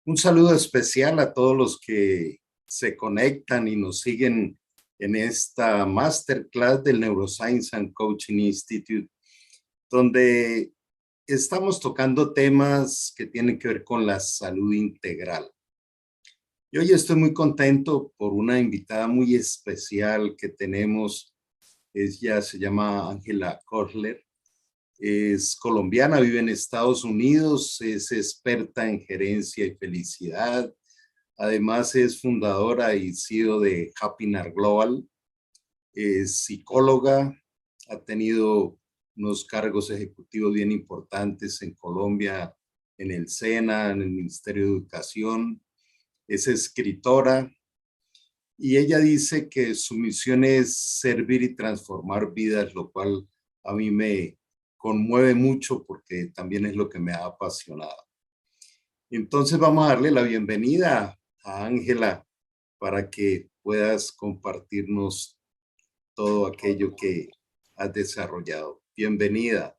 Un saludo especial a todos los que se conectan y nos siguen en esta masterclass del Neuroscience and Coaching Institute, donde estamos tocando temas que tienen que ver con la salud integral. Y hoy estoy muy contento por una invitada muy especial que tenemos. Ella se llama Ángela Korler. Es colombiana, vive en Estados Unidos, es experta en gerencia y felicidad. Además es fundadora y CEO de Happiness Global. Es psicóloga, ha tenido unos cargos ejecutivos bien importantes en Colombia, en el SENA, en el Ministerio de Educación. Es escritora y ella dice que su misión es servir y transformar vidas, lo cual a mí me conmueve mucho porque también es lo que me ha apasionado. Entonces vamos a darle la bienvenida a Ángela para que puedas compartirnos todo aquello que has desarrollado. Bienvenida.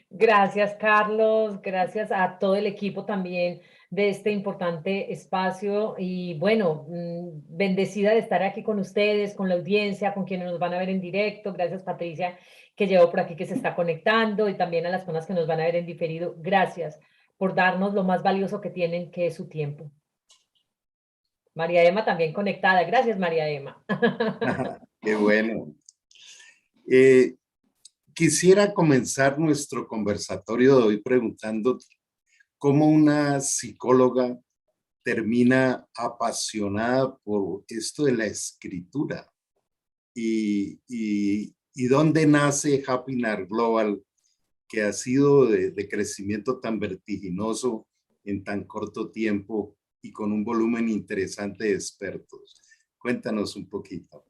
Gracias, Carlos. Gracias a todo el equipo también de este importante espacio. Y bueno, bendecida de estar aquí con ustedes, con la audiencia, con quienes nos van a ver en directo. Gracias, Patricia, que llevo por aquí, que se está conectando, y también a las personas que nos van a ver en diferido. Gracias por darnos lo más valioso que tienen, que es su tiempo. María Emma también conectada. Gracias, María Emma. Qué bueno. Eh, Quisiera comenzar nuestro conversatorio de hoy preguntándote cómo una psicóloga termina apasionada por esto de la escritura y dónde nace Happiness Global, que ha sido de crecimiento tan vertiginoso en tan corto tiempo y con un volumen interesante de expertos. Cuéntanos un poquito.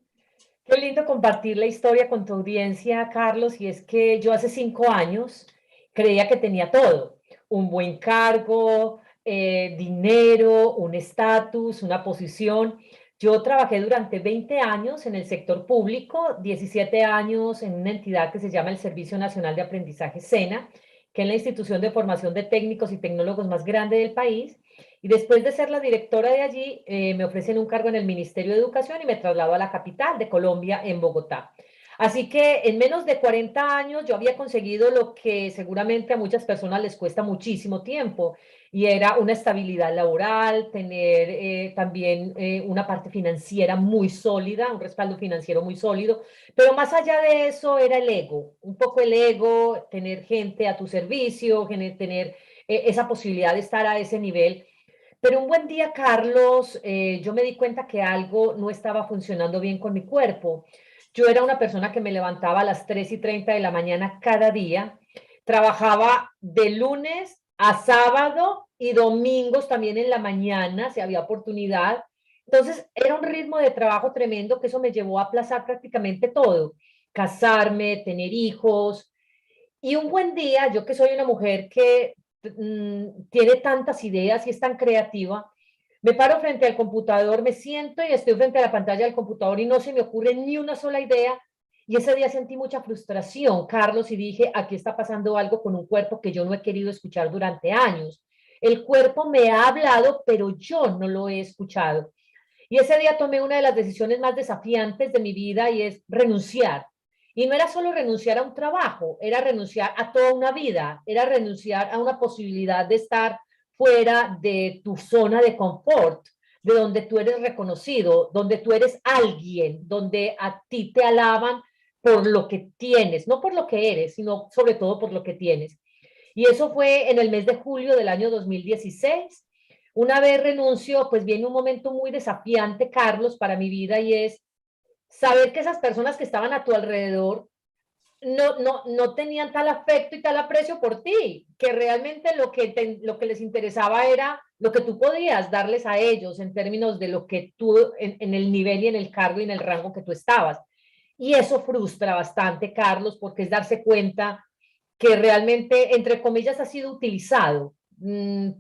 Qué lindo compartir la historia con tu audiencia, Carlos, y es que yo hace 5 años creía que tenía todo: un buen cargo, dinero, un estatus, una posición. Yo trabajé durante 20 años en el sector público, 17 años en una entidad que se llama el Servicio Nacional de Aprendizaje SENA, que es la institución de formación de técnicos y tecnólogos más grande del país. Y después de ser la directora de allí, me ofrecen un cargo en el Ministerio de Educación y me traslado a la capital de Colombia, en Bogotá. Así que en menos de 40 años yo había conseguido lo que seguramente a muchas personas les cuesta muchísimo tiempo, y era una estabilidad laboral, tener también una parte financiera muy sólida, un respaldo financiero muy sólido, pero más allá de eso era el ego, un poco el ego, tener gente a tu servicio, tener esa posibilidad de estar a ese nivel. Pero un buen día, Carlos, yo me di cuenta que algo no estaba funcionando bien con mi cuerpo. Yo era una persona que me levantaba a las 3:30 de la mañana cada día, trabajaba de lunes a sábado y domingos también en la mañana, si había oportunidad. Entonces, era un ritmo de trabajo tremendo que eso me llevó a aplazar prácticamente todo: casarme, tener hijos. Y un buen día, yo que soy una mujer que tiene tantas ideas y es tan creativa, me paro frente al computador, me siento y estoy frente a la pantalla del computador y no se me ocurre ni una sola idea. Y ese día sentí mucha frustración, Carlos, y dije: aquí está pasando algo con un cuerpo que yo no he querido escuchar durante años. El cuerpo me ha hablado, pero yo no lo he escuchado. Y ese día tomé una de las decisiones más desafiantes de mi vida, y es renunciar. Y no era solo renunciar a un trabajo, era renunciar a toda una vida, era renunciar a una posibilidad de estar fuera de tu zona de confort, de donde tú eres reconocido, donde tú eres alguien, donde a ti te alaban por lo que tienes, no por lo que eres, sino sobre todo por lo que tienes. Y eso fue en el mes de julio del año 2016. Una vez renuncio, pues viene un momento muy desafiante, Carlos, para mi vida, y es saber que esas personas que estaban a tu alrededor no tenían tal afecto y tal aprecio por ti, que realmente lo que les interesaba era lo que tú podías darles a ellos en términos de lo que tú, en el nivel y en el cargo y en el rango que tú estabas. Y eso frustra bastante, Carlos, porque es darse cuenta que realmente, entre comillas, ha sido utilizado,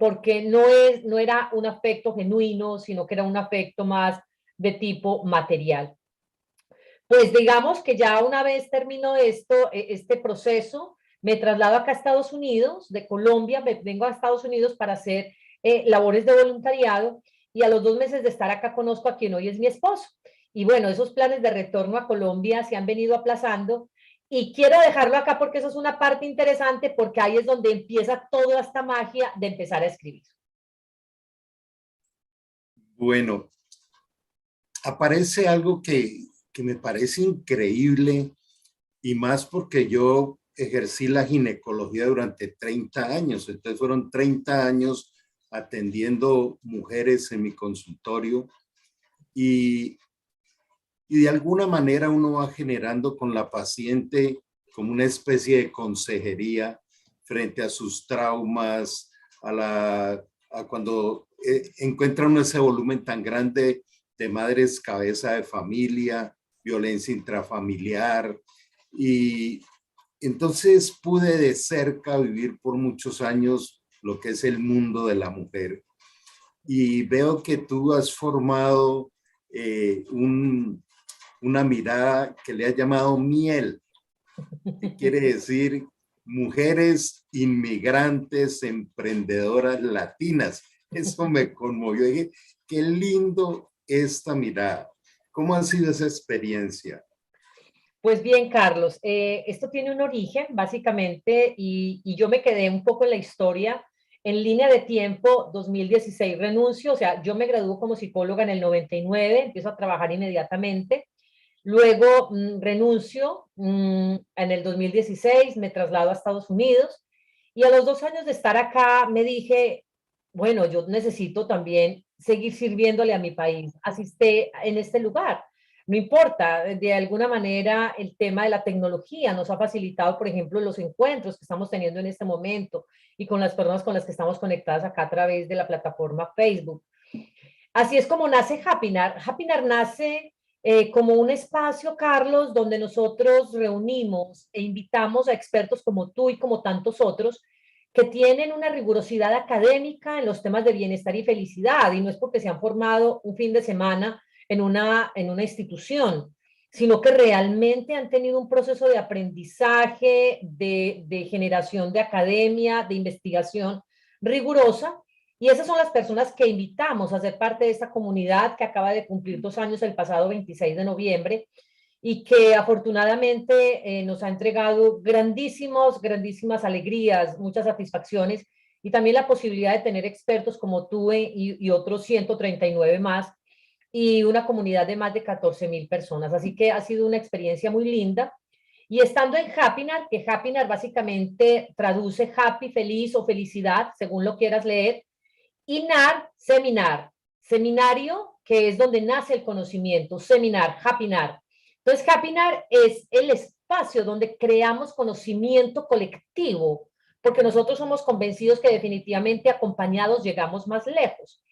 porque no era un afecto genuino, sino que era un afecto más de tipo material. Pues digamos que ya una vez termino esto, este proceso, me traslado acá a Estados Unidos, de Colombia, vengo a Estados Unidos para hacer labores de voluntariado, y a los 2 meses de estar acá conozco a quien hoy es mi esposo. Y bueno, esos planes de retorno a Colombia se han venido aplazando, y quiero dejarlo acá porque eso es una parte interesante, porque ahí es donde empieza toda esta magia de empezar a escribir. Bueno, aparece algo que me parece increíble, y más porque yo ejercí la ginecología durante 30 años, entonces fueron 30 años atendiendo mujeres en mi consultorio, y, y de alguna manera uno va generando con la paciente como una especie de consejería frente a sus traumas, a cuando encuentran ese volumen tan grande de madres cabeza de familia, violencia intrafamiliar, y entonces pude de cerca vivir por muchos años lo que es el mundo de la mujer. Y veo que tú has formado una mirada que le has llamado miel, que quiere decir mujeres inmigrantes, emprendedoras latinas. Eso me conmovió. Dije, qué lindo esta mirada. ¿Cómo ha sido esa experiencia? Pues bien, Carlos, esto tiene un origen, básicamente, y yo me quedé un poco en la historia. En línea de tiempo, 2016 renuncio, o sea, yo me graduó como psicóloga en el 99, empiezo a trabajar inmediatamente. Luego renuncio en el 2016, me traslado a Estados Unidos, y a los 2 años de estar acá me dije, bueno, yo necesito también seguir sirviéndole a mi país. Asisté en este lugar. No importa, de alguna manera el tema de la tecnología nos ha facilitado, por ejemplo, los encuentros que estamos teniendo en este momento y con las personas con las que estamos conectadas acá a través de la plataforma Facebook. Así es como nace Hapinar. Hapinar nace como un espacio, Carlos, donde nosotros reunimos e invitamos a expertos como tú y como tantos otros que tienen una rigurosidad académica en los temas de bienestar y felicidad, y no es porque se han formado un fin de semana en una institución, sino que realmente han tenido un proceso de aprendizaje, de generación de academia, de investigación rigurosa, y esas son las personas que invitamos a ser parte de esta comunidad que acaba de cumplir 2 años el pasado 26 de noviembre, y que afortunadamente nos ha entregado grandísimas alegrías, muchas satisfacciones, y también la posibilidad de tener expertos como tú y otros 139 más, y una comunidad de más de 14,000 personas. Así que ha sido una experiencia muy linda. Y estando en Hapinar, que Hapinar básicamente traduce happy, feliz o felicidad, según lo quieras leer, y NAR, seminar, seminario, que es donde nace el conocimiento, seminar, Hapinar. Entonces, Hapinar es el espacio donde creamos conocimiento colectivo, porque nosotros somos convencidos que definitivamente acompañados llegamos más lejos.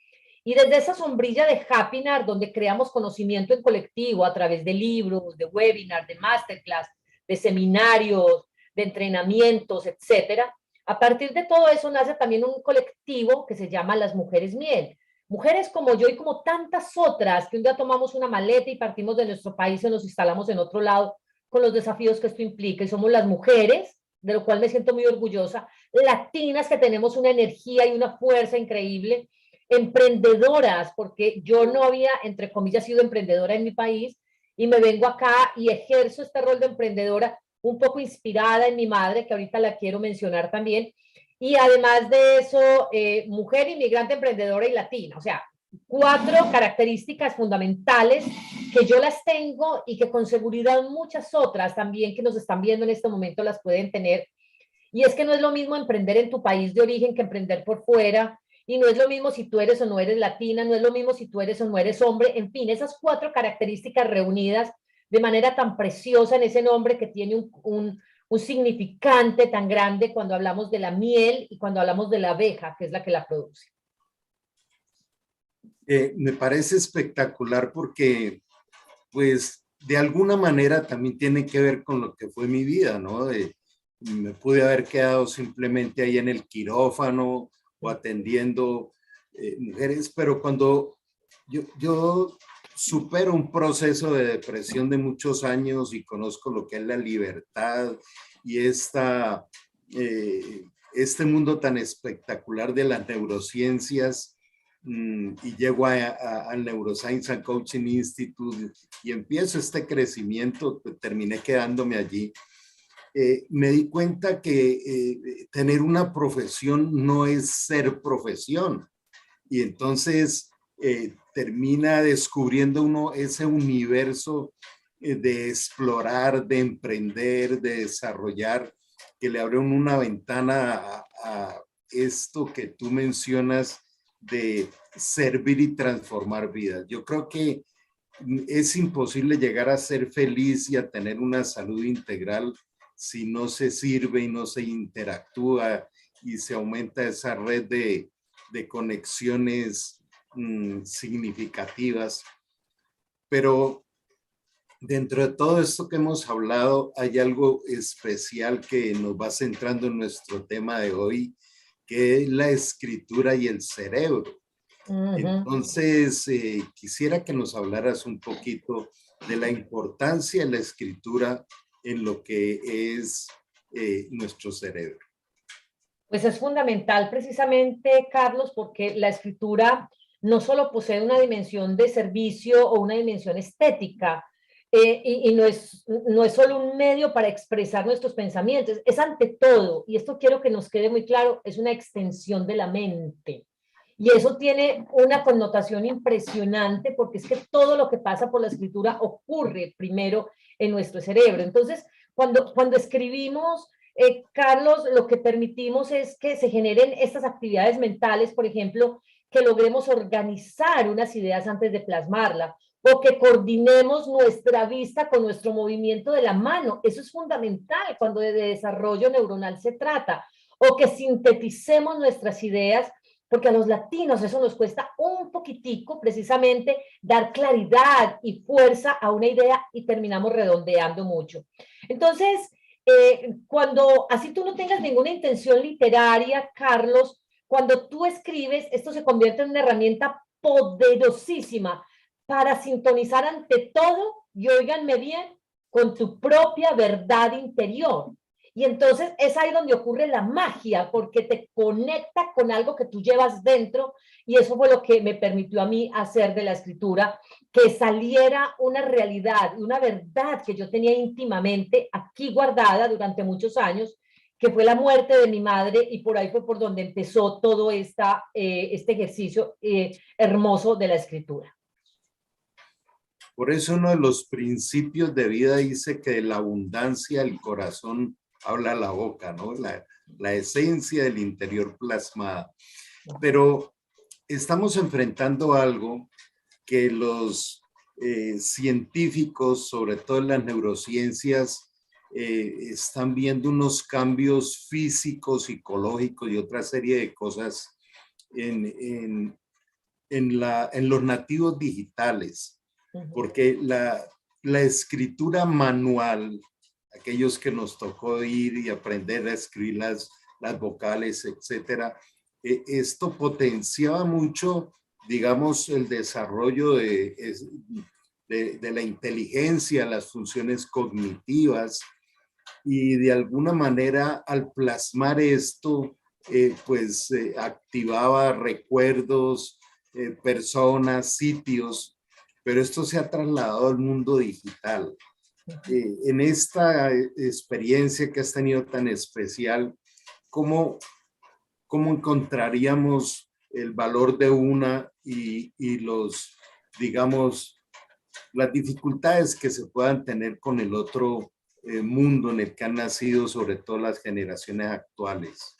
Y desde esa sombrilla de Hapinar, donde creamos conocimiento en colectivo a través de libros, de webinars, de masterclass, de seminarios, de entrenamientos, etcétera, a partir de todo eso nace también un colectivo que se llama Las Mujeres Miel. Mujeres como yo y como tantas otras que un día tomamos una maleta y partimos de nuestro país y nos instalamos en otro lado con los desafíos que esto implica. Y somos las mujeres, de lo cual me siento muy orgullosa, latinas que tenemos una energía y una fuerza increíble, emprendedoras, porque yo no había, entre comillas, sido emprendedora en mi país, y me vengo acá y ejerzo este rol de emprendedora un poco inspirada en mi madre, que ahorita la quiero mencionar también, y además de eso, mujer inmigrante emprendedora y latina, o sea, 4 características fundamentales que yo las tengo y que con seguridad muchas otras también que nos están viendo en este momento las pueden tener. Y es que no es lo mismo emprender en tu país de origen que emprender por fuera, y no es lo mismo si tú eres o no eres latina, no es lo mismo si tú eres o no eres hombre, en fin, esas 4 características reunidas de manera tan preciosa en ese nombre que tiene un significante tan grande cuando hablamos de la miel y cuando hablamos de la abeja, que es la que la produce. Me parece espectacular porque, pues, de alguna manera también tiene que ver con lo que fue mi vida, ¿no? Me pude haber quedado simplemente ahí en el quirófano o atendiendo mujeres, pero cuando yo supero un proceso de depresión de muchos años y conozco lo que es la libertad y esta este mundo tan espectacular de las neurociencias y llego al Neuroscience and Coaching Institute y empiezo este crecimiento, terminé quedándome allí. Me di cuenta que tener una profesión no es ser profesión. Y entonces termina descubriendo uno ese universo de explorar, de emprender, de desarrollar, que le abre una ventana a esto que tú mencionas de servir y transformar vidas. Yo creo que es imposible llegar a ser feliz y a tener una salud integral si no se sirve y no se interactúa y se aumenta esa red de conexiones significativas. Pero dentro de todo esto que hemos hablado, hay algo especial que nos va centrando en nuestro tema de hoy, que es la escritura y el cerebro. Entonces, quisiera que nos hablaras un poquito de la importancia de la escritura en lo que es nuestro cerebro. Pues es fundamental precisamente, Carlos, porque la escritura no solo posee una dimensión de servicio o una dimensión estética, y no es solo un medio para expresar nuestros pensamientos, es ante todo, y esto quiero que nos quede muy claro, es una extensión de la mente. Y eso tiene una connotación impresionante porque es que todo lo que pasa por la escritura ocurre primero en nuestro cerebro. Entonces, cuando escribimos, Carlos, lo que permitimos es que se generen estas actividades mentales, por ejemplo, que logremos organizar unas ideas antes de plasmarla, o que coordinemos nuestra vista con nuestro movimiento de la mano. Eso es fundamental cuando de desarrollo neuronal se trata, o que sinteticemos nuestras ideas, porque a los latinos eso nos cuesta un poquitico, precisamente, dar claridad y fuerza a una idea y terminamos redondeando mucho. Entonces, cuando así tú no tengas ninguna intención literaria, Carlos, cuando tú escribes, esto se convierte en una herramienta poderosísima para sintonizar ante todo, y óiganme bien, con tu propia verdad interior. Y entonces es ahí donde ocurre la magia, porque te conecta con algo que tú llevas dentro, y eso fue lo que me permitió a mí hacer de la escritura, que saliera una realidad, una verdad que yo tenía íntimamente aquí guardada durante muchos años, que fue la muerte de mi madre, y por ahí fue por donde empezó todo este ejercicio hermoso de la escritura. Por eso uno de los principios de vida dice que de la abundancia del corazón habla la boca, ¿no? La esencia del interior plasmada. Pero estamos enfrentando algo que los científicos, sobre todo en las neurociencias, están viendo unos cambios físicos, psicológicos y otra serie de cosas en los nativos digitales, porque la escritura manual, aquellos que nos tocó ir y aprender a escribir las vocales, etcétera, esto potenciaba mucho, digamos, el desarrollo de la inteligencia, las funciones cognitivas, y de alguna manera al plasmar esto, pues activaba recuerdos, personas, sitios, pero esto se ha trasladado al mundo digital. En esta experiencia que has tenido tan especial, ¿cómo encontraríamos el valor de una y los, digamos, las dificultades que se puedan tener con el otro mundo en el que han nacido, sobre todo las generaciones actuales?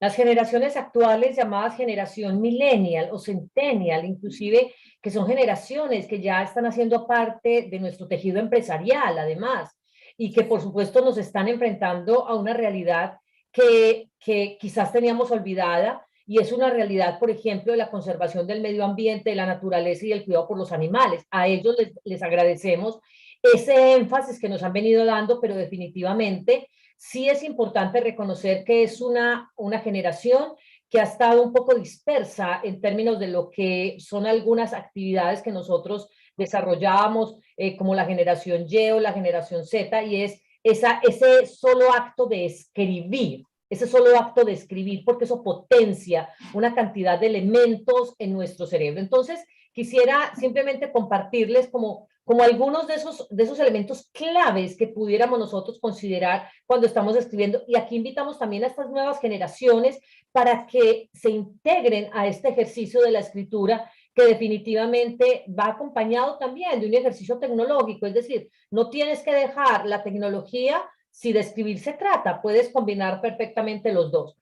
Las generaciones actuales, llamadas generación millennial o centennial, inclusive, que son generaciones que ya están haciendo parte de nuestro tejido empresarial, además, y que por supuesto nos están enfrentando a una realidad que quizás teníamos olvidada, y es una realidad, por ejemplo, de la conservación del medio ambiente, de la naturaleza y del cuidado por los animales. A ellos les agradecemos ese énfasis que nos han venido dando, pero definitivamente sí es importante reconocer que es una generación que ha estado un poco dispersa en términos de lo que son algunas actividades que nosotros desarrollábamos, como la generación Y o la generación Z, y es ese solo acto de escribir. ese solo acto de escribir, porque eso potencia una cantidad de elementos en nuestro cerebro. Entonces, quisiera simplemente compartirles como algunos de esos elementos claves que pudiéramos nosotros considerar cuando estamos escribiendo. Y aquí invitamos también a estas nuevas generaciones para que se integren a este ejercicio de la escritura, que definitivamente va acompañado también de un ejercicio tecnológico. Es decir, no tienes que dejar la tecnología si de escribir se trata, puedes combinar perfectamente los dos.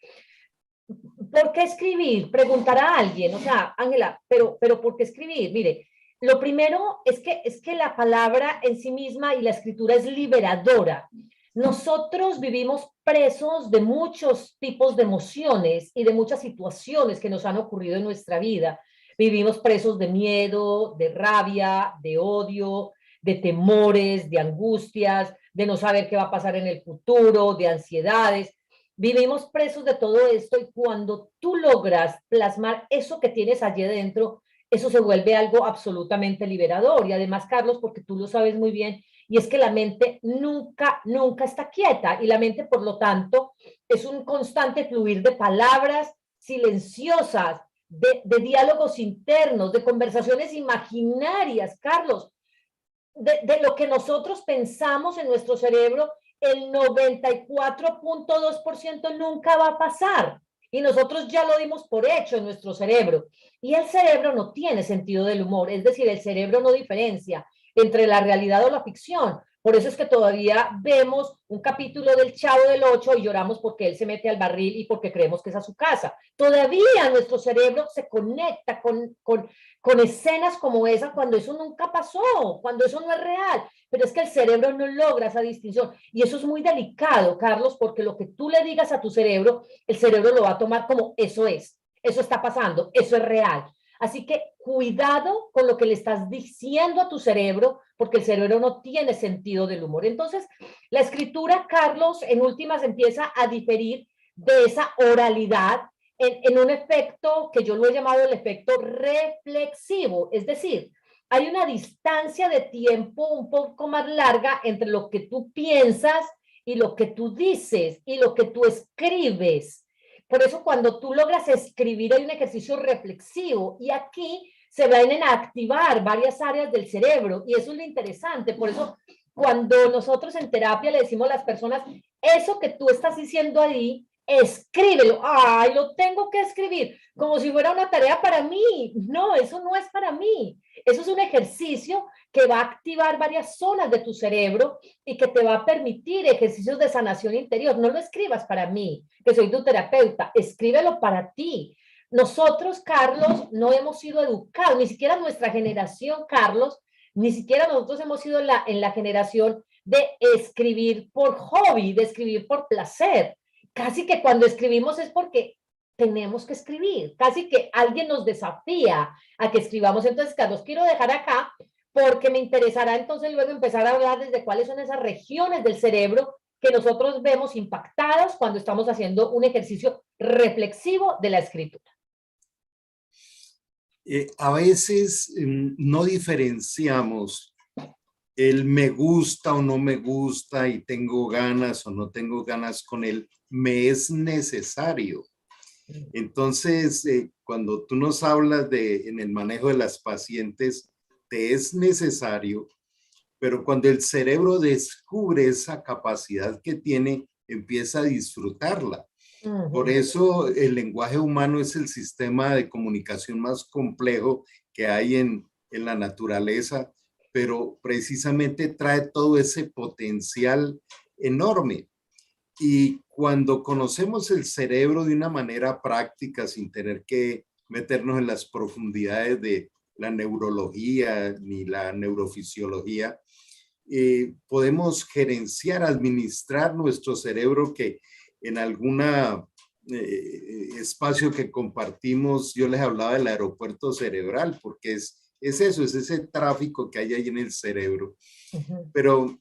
¿Por qué escribir? Preguntará a alguien, o sea, Ángela, pero ¿por qué escribir? Mire, lo primero es que la palabra en sí misma y la escritura es liberadora. Nosotros vivimos presos de muchos tipos de emociones y de muchas situaciones que nos han ocurrido en nuestra vida. Vivimos presos de miedo, de rabia, de odio, de temores, de angustias, de no saber qué va a pasar en el futuro, de ansiedades. Vivimos presos de todo esto y cuando tú logras plasmar eso que tienes allí dentro, eso se vuelve algo absolutamente liberador. Y además, Carlos, porque tú lo sabes muy bien, y es que la mente nunca, nunca está quieta y la mente, por lo tanto, es un constante fluir de palabras silenciosas, de diálogos internos, de conversaciones imaginarias, Carlos, de lo que nosotros pensamos en nuestro cerebro, el 94.2% nunca va a pasar. Y nosotros ya lo dimos por hecho en nuestro cerebro. Y el cerebro no tiene sentido del humor, es decir, el cerebro no diferencia entre la realidad o la ficción. Por eso es que todavía vemos un capítulo del Chavo del Ocho y lloramos porque él se mete al barril y porque creemos que es a su casa. Todavía nuestro cerebro se conecta con escenas como esa cuando eso nunca pasó, cuando eso no es real. Pero es que el cerebro no logra esa distinción. Y eso es muy delicado, Carlos, porque lo que tú le digas a tu cerebro, el cerebro lo va a tomar como eso es, eso está pasando, eso es real. Así que cuidado con lo que le estás diciendo a tu cerebro, porque el cerebro no tiene sentido del humor. Entonces, la escritura, Carlos, en últimas empieza a diferir de esa oralidad en un efecto que yo lo he llamado el efecto reflexivo. Es decir, hay una distancia de tiempo un poco más larga entre lo que tú piensas y lo que tú dices y lo que tú escribes. Por eso cuando tú logras escribir hay un ejercicio reflexivo y aquí se van a activar varias áreas del cerebro y eso es lo interesante. Por eso cuando nosotros en terapia le decimos a las personas, eso que tú estás diciendo ahí, escríbelo. Ay, lo tengo que escribir, como si fuera una tarea para mí. No, eso no es para mí. Eso es un ejercicio que va a activar varias zonas de tu cerebro y que te va a permitir ejercicios de sanación interior. No lo escribas para mí, que soy tu terapeuta, escríbelo para ti. Nosotros, Carlos, no hemos sido educados, ni siquiera nuestra generación, Carlos, ni siquiera nosotros hemos sido en la generación de escribir por hobby, de escribir por placer. Casi que cuando escribimos es porque tenemos que escribir, casi que alguien nos desafía a que escribamos. Entonces, Carlos, quiero dejar acá porque me interesará entonces luego empezar a hablar desde cuáles son esas regiones del cerebro que nosotros vemos impactadas cuando estamos haciendo un ejercicio reflexivo de la escritura. A veces no diferenciamos el me gusta o no me gusta y tengo ganas o no tengo ganas con él, me es necesario. Entonces, cuando tú nos hablas en el manejo de las pacientes, te es necesario, pero cuando el cerebro descubre esa capacidad que tiene, empieza a disfrutarla. Por eso el lenguaje humano es el sistema de comunicación más complejo que hay en la naturaleza, pero precisamente trae todo ese potencial enorme. Y cuando conocemos el cerebro de una manera práctica, sin tener que meternos en las profundidades de la neurología ni la neurofisiología, podemos gerenciar, administrar nuestro cerebro, que en alguna espacio que compartimos, yo les hablaba del aeropuerto cerebral, porque es eso, es ese tráfico que hay ahí en el cerebro. Pero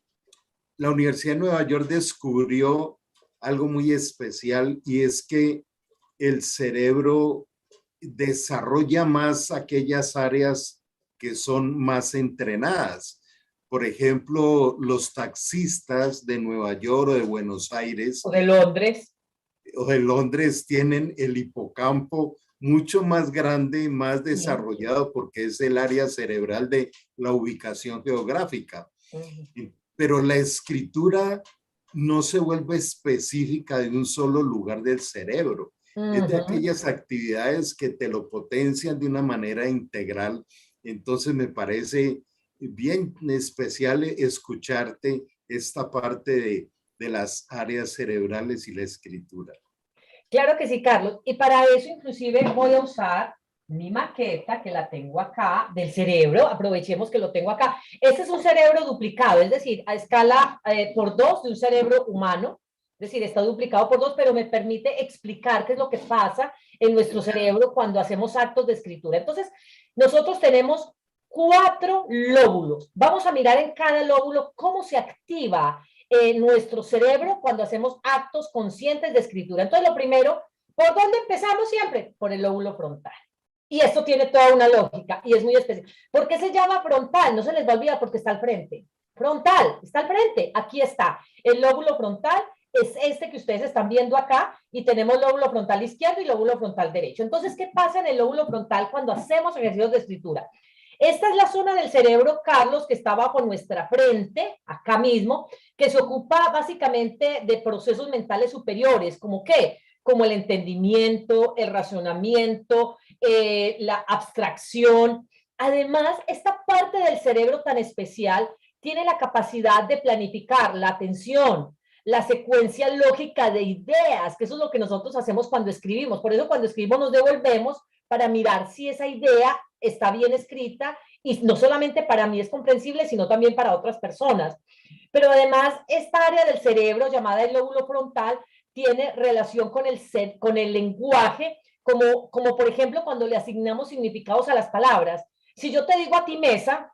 la Universidad de Nueva York descubrió algo muy especial y es que el cerebro desarrolla más aquellas áreas que son más entrenadas. Por ejemplo, los taxistas de Nueva York o de Buenos Aires. O de Londres. o de Londres tienen el hipocampo mucho más grande, más desarrollado, porque es el área cerebral de la ubicación geográfica. Pero la escritura no se vuelve específica de un solo lugar del cerebro. Es de aquellas actividades que te lo potencian de una manera integral. Entonces me parece bien especial escucharte esta parte de las áreas cerebrales y la escritura. Claro que sí, Carlos. Y para eso inclusive voy a usar mi maqueta, que la tengo acá, del cerebro. Aprovechemos que lo tengo acá. Este es un cerebro duplicado, es decir, a escala por 2 de un cerebro humano. Es decir, está duplicado por 2, pero me permite explicar qué es lo que pasa en nuestro cerebro cuando hacemos actos de escritura. Entonces, nosotros tenemos 4 lóbulos. Vamos a mirar en cada lóbulo cómo se activa nuestro cerebro cuando hacemos actos conscientes de escritura. Entonces, lo primero, ¿por dónde empezamos siempre? Por el lóbulo frontal. Y esto tiene toda una lógica y es muy especial. ¿Por qué se llama frontal? No se les va a olvidar porque está al frente. Frontal, está al frente. Aquí está. El lóbulo frontal es este que ustedes están viendo acá y tenemos lóbulo frontal izquierdo y lóbulo frontal derecho. Entonces, ¿qué pasa en el lóbulo frontal cuando hacemos ejercicios de escritura? Esta es la zona del cerebro, Carlos, que está bajo nuestra frente, acá mismo, que se ocupa básicamente de procesos mentales superiores, como qué, como el entendimiento, el razonamiento, la abstracción. Además, esta parte del cerebro tan especial tiene la capacidad de planificar la atención, la secuencia lógica de ideas, que eso es lo que nosotros hacemos cuando escribimos. Por eso cuando escribimos nos devolvemos para mirar si esa idea está bien escrita y no solamente para mí es comprensible, sino también para otras personas. Pero además, esta área del cerebro llamada el lóbulo frontal tiene relación con el lenguaje, como por ejemplo cuando le asignamos significados a las palabras. Si yo te digo a ti mesa,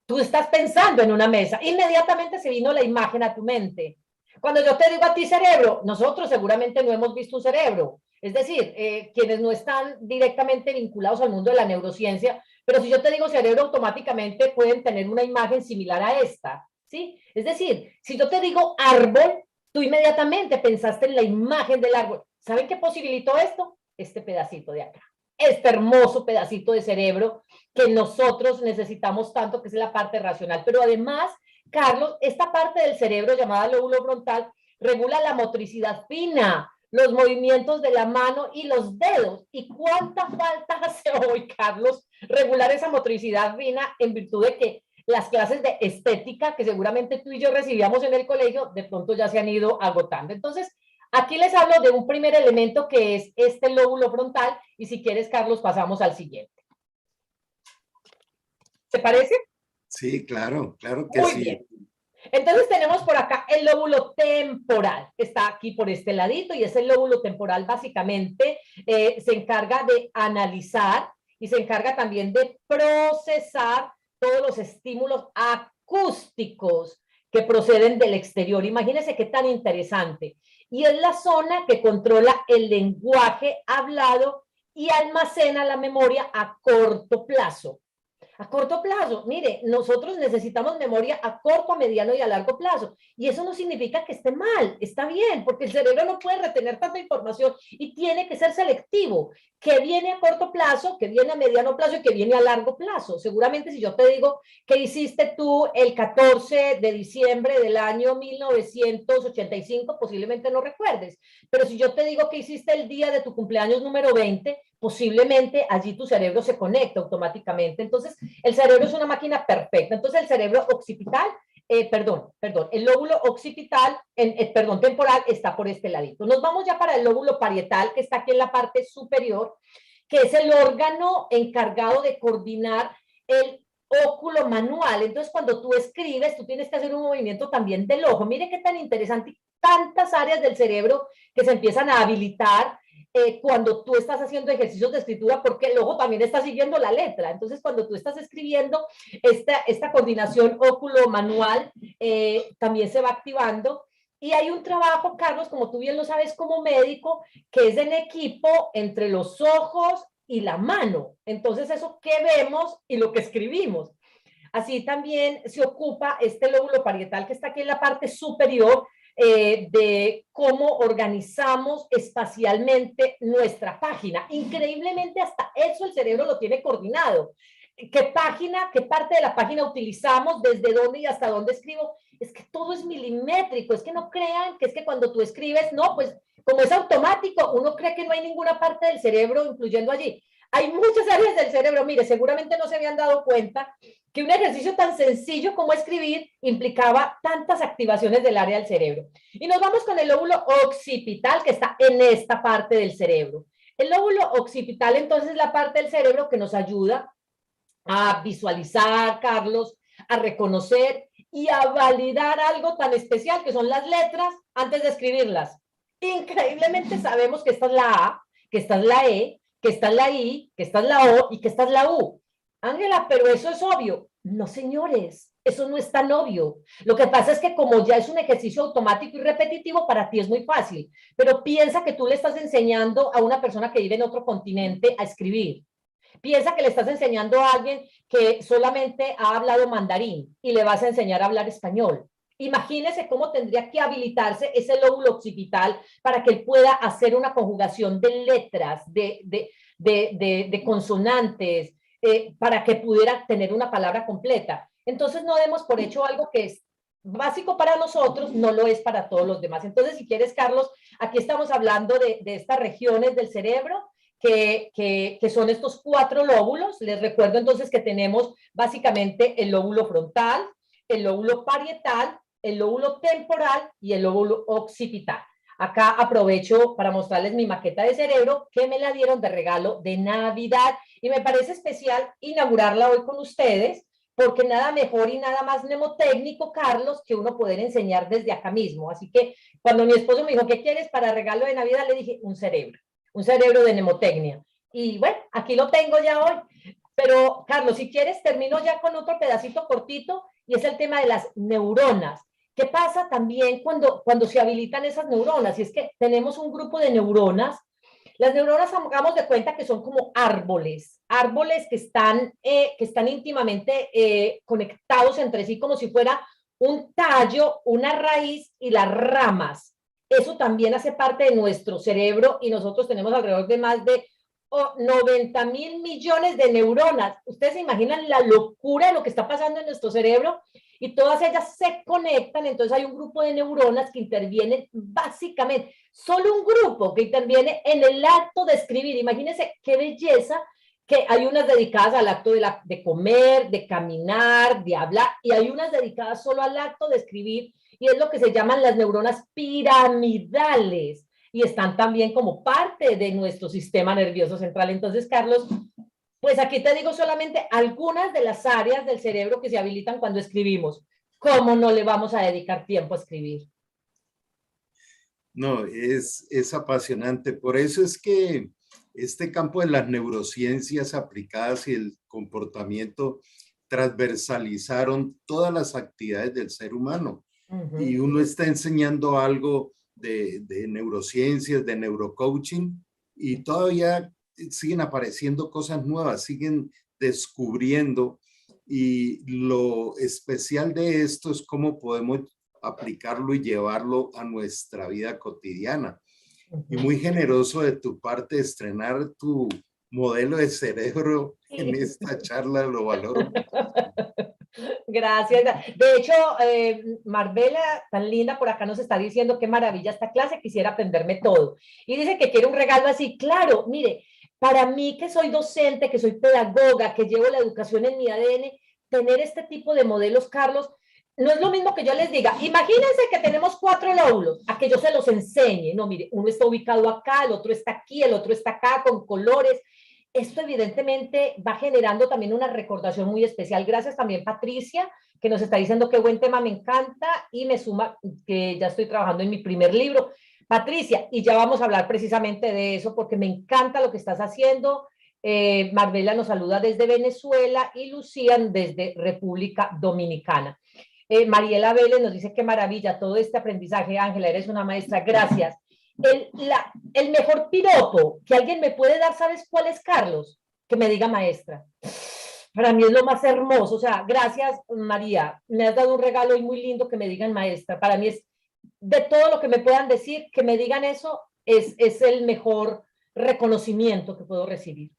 tú estás pensando en una mesa, inmediatamente se vino la imagen a tu mente. Cuando yo te digo a ti cerebro, nosotros seguramente no hemos visto un cerebro. Es decir, quienes no están directamente vinculados al mundo de la neurociencia, pero si yo te digo cerebro, automáticamente pueden tener una imagen similar a esta, ¿sí? Es decir, si yo te digo árbol, tú inmediatamente pensaste en la imagen del árbol. ¿Saben qué posibilitó esto? Este pedacito de acá. Este hermoso pedacito de cerebro que nosotros necesitamos tanto, que es la parte racional. Pero además, Carlos, esta parte del cerebro llamada lóbulo frontal regula la motricidad fina, los movimientos de la mano y los dedos. ¿Y cuánta falta hace hoy, Carlos, regular esa motricidad fina en virtud de que las clases de estética que seguramente tú y yo recibíamos en el colegio de pronto ya se han ido agotando? Entonces, aquí les hablo de un primer elemento que es este lóbulo frontal y si quieres, Carlos, pasamos al siguiente. ¿Te parece? Sí, claro, claro que Muy sí. bien. Entonces tenemos por acá el lóbulo temporal, que está aquí por este ladito, y ese lóbulo temporal básicamente se encarga de analizar y se encarga también de procesar todos los estímulos acústicos que proceden del exterior. Imagínense qué tan interesante. Y es la zona que controla el lenguaje hablado y almacena la memoria a corto plazo. A corto plazo, mire, nosotros necesitamos memoria a corto, a mediano y a largo plazo. Y eso no significa que esté mal, está bien, porque el cerebro no puede retener tanta información y tiene que ser selectivo. ¿Qué viene a corto plazo, qué viene a mediano plazo y qué viene a largo plazo? Seguramente si yo te digo qué hiciste tú el 14 de diciembre del año 1985, posiblemente no recuerdes. Pero si yo te digo que hiciste el día de tu cumpleaños número 20, posiblemente allí tu cerebro se conecta automáticamente. Entonces, el cerebro es una máquina perfecta. Entonces, el cerebro occipital, el lóbulo occipital, temporal, está por este ladito. Nos vamos ya para el lóbulo parietal, que está aquí en la parte superior, que es el órgano encargado de coordinar el óculo manual. Entonces, cuando tú escribes, tú tienes que hacer un movimiento también del ojo. Mire qué tan interesante, tantas áreas del cerebro que se empiezan a habilitar cuando tú estás haciendo ejercicios de escritura, porque el ojo también está siguiendo la letra. Entonces, cuando tú estás escribiendo, esta coordinación óculo-manual también se va activando. Y hay un trabajo, Carlos, como tú bien lo sabes como médico, que es en equipo entre los ojos y la mano. Entonces, eso que vemos y lo que escribimos. Así también se ocupa este lóbulo parietal que está aquí en la parte superior, de cómo organizamos espacialmente nuestra página. Increíblemente, hasta eso el cerebro lo tiene coordinado. ¿Qué página, qué parte de la página utilizamos, desde dónde y hasta dónde escribo? Es que todo es milimétrico, es que no crean que es que cuando tú escribes, no, pues como es automático, uno cree que no hay ninguna parte del cerebro incluyendo allí. Hay muchas áreas del cerebro, mire, seguramente no se habían dado cuenta que un ejercicio tan sencillo como escribir implicaba tantas activaciones del área del cerebro. Y nos vamos con el lóbulo occipital, que está en esta parte del cerebro. El lóbulo occipital, entonces, es la parte del cerebro que nos ayuda a visualizar, Carlos, a reconocer y a validar algo tan especial que son las letras antes de escribirlas. Increíblemente sabemos que esta es la A, que esta es la E, que esta es la I, que esta es la O y que esta es la U. Ángela, pero eso es obvio. No, señores, eso no es tan obvio. Lo que pasa es que como ya es un ejercicio automático y repetitivo, para ti es muy fácil. Pero piensa que tú le estás enseñando a una persona que vive en otro continente a escribir. Piensa que le estás enseñando a alguien que solamente ha hablado mandarín y le vas a enseñar a hablar español. Imagínese cómo tendría que habilitarse ese lóbulo occipital para que él pueda hacer una conjugación de letras, de consonantes, para que pudiera tener una palabra completa. Entonces no demos por hecho algo que es básico para nosotros, no lo es para todos los demás. Entonces, si quieres, Carlos, aquí estamos hablando de estas regiones del cerebro que son estos 4 lóbulos. Les recuerdo entonces que tenemos básicamente el lóbulo frontal, el lóbulo parietal, el lóbulo temporal y el lóbulo occipital. Acá aprovecho para mostrarles mi maqueta de cerebro que me la dieron de regalo de Navidad y me parece especial inaugurarla hoy con ustedes porque nada mejor y nada más mnemotécnico, Carlos, que uno poder enseñar desde acá mismo. Así que cuando mi esposo me dijo, ¿qué quieres para regalo de Navidad? Le dije, un cerebro de mnemotecnia. Y bueno, aquí lo tengo ya hoy. Pero, Carlos, si quieres, termino ya con otro pedacito cortito y es el tema de las neuronas. ¿Qué pasa también cuando se habilitan esas neuronas? Y es que tenemos un grupo de neuronas. Las neuronas, hagamos de cuenta que son como árboles que están íntimamente conectados entre sí, como si fuera un tallo, una raíz y las ramas. Eso también hace parte de nuestro cerebro y nosotros tenemos alrededor de más de 90.000 millones de neuronas. ¿Ustedes se imaginan la locura de lo que está pasando en nuestro cerebro? Y todas ellas se conectan, entonces hay un grupo de neuronas que intervienen básicamente, solo un grupo que interviene en el acto de escribir. Imagínense qué belleza que hay unas dedicadas al acto de comer, de caminar, de hablar, y hay unas dedicadas solo al acto de escribir, y es lo que se llaman las neuronas piramidales, y están también como parte de nuestro sistema nervioso central. Entonces, Carlos, pues aquí te digo solamente algunas de las áreas del cerebro que se habilitan cuando escribimos. ¿Cómo no le vamos a dedicar tiempo a escribir? No, es apasionante. Por eso es que este campo de las neurociencias aplicadas y el comportamiento transversalizaron todas las actividades del ser humano. Y uno está enseñando algo de neurociencias, de neurocoaching, y todavía siguen apareciendo cosas nuevas, siguen descubriendo. Y lo especial de esto es cómo podemos aplicarlo y llevarlo a nuestra vida cotidiana. Y muy generoso de tu parte estrenar tu modelo de cerebro en esta charla, lo valoro. Gracias. De hecho, Marbella, tan linda, por acá nos está diciendo qué maravilla esta clase, quisiera aprenderme todo. Y dice que quiere un regalo así. Claro, mire, para mí que soy docente, que soy pedagoga, que llevo la educación en mi ADN, tener este tipo de modelos, Carlos, no es lo mismo que yo les diga, imagínense que tenemos 4 lóbulos, a que yo se los enseñe. No, mire, uno está ubicado acá, el otro está aquí, el otro está acá, con colores. Esto evidentemente va generando también una recordación muy especial. Gracias también, Patricia, que nos está diciendo qué buen tema, me encanta, y me suma que ya estoy trabajando en mi primer libro. Patricia, y ya vamos a hablar precisamente de eso, porque me encanta lo que estás haciendo. Marbella nos saluda desde Venezuela y Lucía desde República Dominicana. Mariela Vélez nos dice qué maravilla todo este aprendizaje. Ángela, eres una maestra, gracias. El mejor piropo que alguien me puede dar, ¿sabes cuál es, Carlos? Que me diga maestra. Para mí es lo más hermoso. O sea, gracias, María. Me has dado un regalo y muy lindo que me digan maestra. Para mí es de todo lo que me puedan decir, que me digan eso es el mejor reconocimiento que puedo recibir.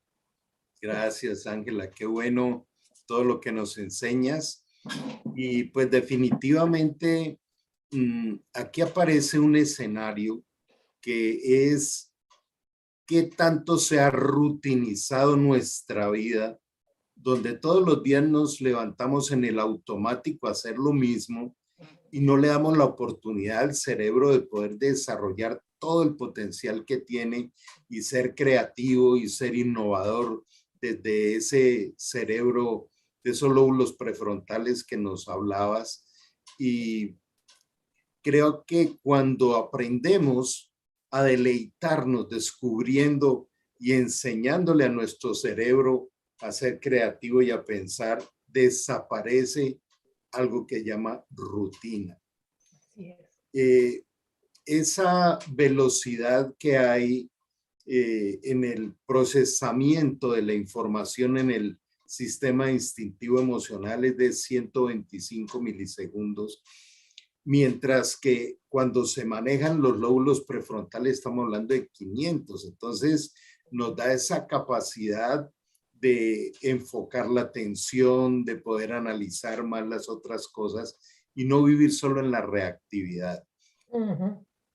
Gracias, Ángela. Qué bueno todo lo que nos enseñas. Y pues definitivamente aquí aparece un escenario que es qué tanto se ha rutinizado nuestra vida, donde todos los días nos levantamos en el automático a hacer lo mismo y no le damos la oportunidad al cerebro de poder desarrollar todo el potencial que tiene y ser creativo y ser innovador desde ese cerebro, de esos lóbulos prefrontales que nos hablabas. Y creo que cuando aprendemos a deleitarnos descubriendo y enseñándole a nuestro cerebro a ser creativo y a pensar, desaparece algo que llama rutina. Esa velocidad que hay en el procesamiento de la información en el sistema instintivo emocional es de 125 milisegundos, mientras que cuando se manejan los lóbulos prefrontales estamos hablando de 500. Entonces nos da esa capacidad de enfocar la atención, de poder analizar más las otras cosas y no vivir solo en la reactividad.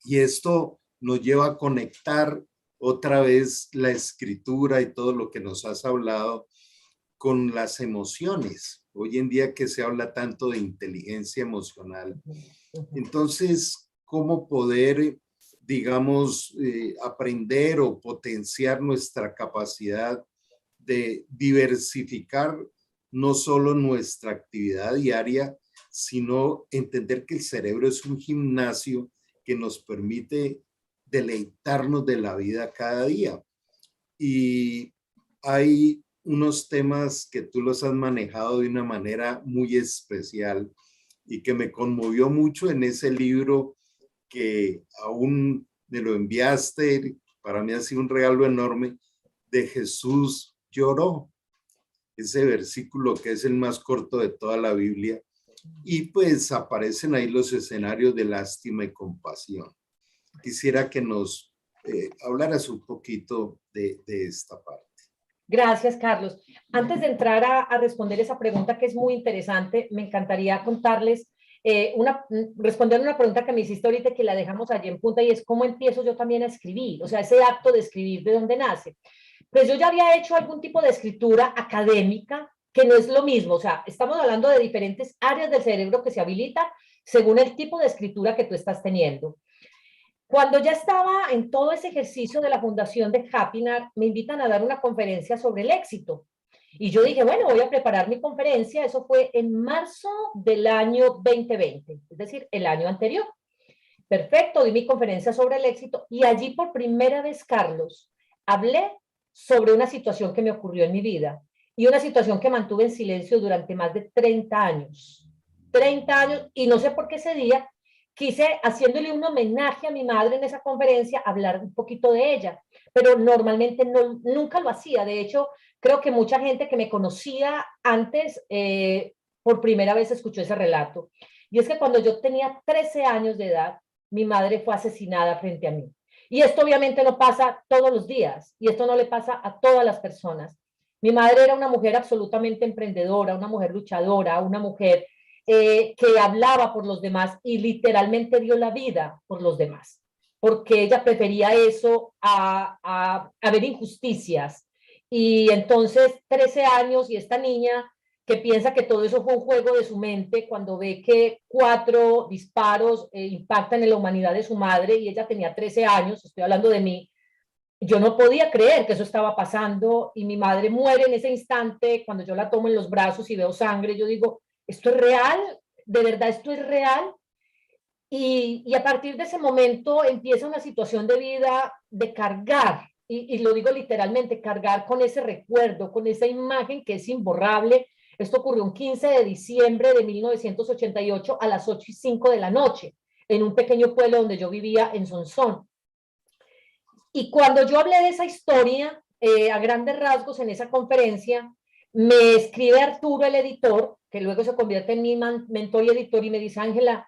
Y esto nos lleva a conectar otra vez la escritura y todo lo que nos has hablado con las emociones. Hoy en día que se habla tanto de inteligencia emocional. Entonces, ¿cómo poder, digamos, aprender o potenciar nuestra capacidad de diversificar no solo nuestra actividad diaria, sino entender que el cerebro es un gimnasio que nos permite deleitarnos de la vida cada día? Y hay unos temas que tú los has manejado de una manera muy especial y que me conmovió mucho en ese libro que aún me lo enviaste. Para mí ha sido un regalo enorme. De Jesús lloró, ese versículo que es el más corto de toda la Biblia, y pues aparecen ahí los escenarios de lástima y compasión. Quisiera que nos hablaras un poquito de esta parte. Gracias, Carlos. Antes de entrar a responder esa pregunta que es muy interesante, me encantaría contarles, responder una pregunta que me hiciste ahorita y que la dejamos allí en punta, y es cómo empiezo yo también a escribir, o sea, ese acto de escribir, ¿de dónde nace? Pues yo ya había hecho algún tipo de escritura académica, que no es lo mismo, o sea, estamos hablando de diferentes áreas del cerebro que se habilitan según el tipo de escritura que tú estás teniendo. Cuando ya estaba en todo ese ejercicio de la fundación de Happiness, me invitan a dar una conferencia sobre el éxito. Y yo dije, bueno, voy a preparar mi conferencia. Eso fue en marzo del año 2020, es decir, el año anterior. Perfecto, di mi conferencia sobre el éxito y allí por primera vez, Carlos, hablé sobre una situación que me ocurrió en mi vida y una situación que mantuve en silencio durante más de 30 años. 30 años, y no sé por qué ese día quise, haciéndole un homenaje a mi madre en esa conferencia, hablar un poquito de ella, pero normalmente no, nunca lo hacía. De hecho, creo que mucha gente que me conocía antes, por primera vez escuchó ese relato. Y es que cuando yo tenía 13 años de edad, mi madre fue asesinada frente a mí. Y esto obviamente no pasa todos los días, y esto no le pasa a todas las personas. Mi madre era una mujer absolutamente emprendedora, una mujer luchadora, una mujer que hablaba por los demás y literalmente dio la vida por los demás, porque ella prefería eso a ver injusticias. Y entonces 13 años y esta niña que piensa que todo eso fue un juego de su mente cuando ve que 4 disparos impactan en la humanidad de su madre y ella tenía 13 años, estoy hablando de mí, yo no podía creer que eso estaba pasando y mi madre muere en ese instante. Cuando yo la tomo en los brazos y veo sangre, yo digo, ¿esto es real? ¿De verdad esto es real? Y a partir de ese momento empieza una situación de vida de cargar, y lo digo literalmente, cargar con ese recuerdo, con esa imagen que es imborrable. Esto ocurrió un 15 de diciembre de 1988 a las 8:05 de la noche, en un pequeño pueblo donde yo vivía en Sonsón. Y cuando yo hablé de esa historia, a grandes rasgos en esa conferencia, me escribe Arturo, el editor, que luego se convierte en mi mentor y editor, y me dice, Ángela,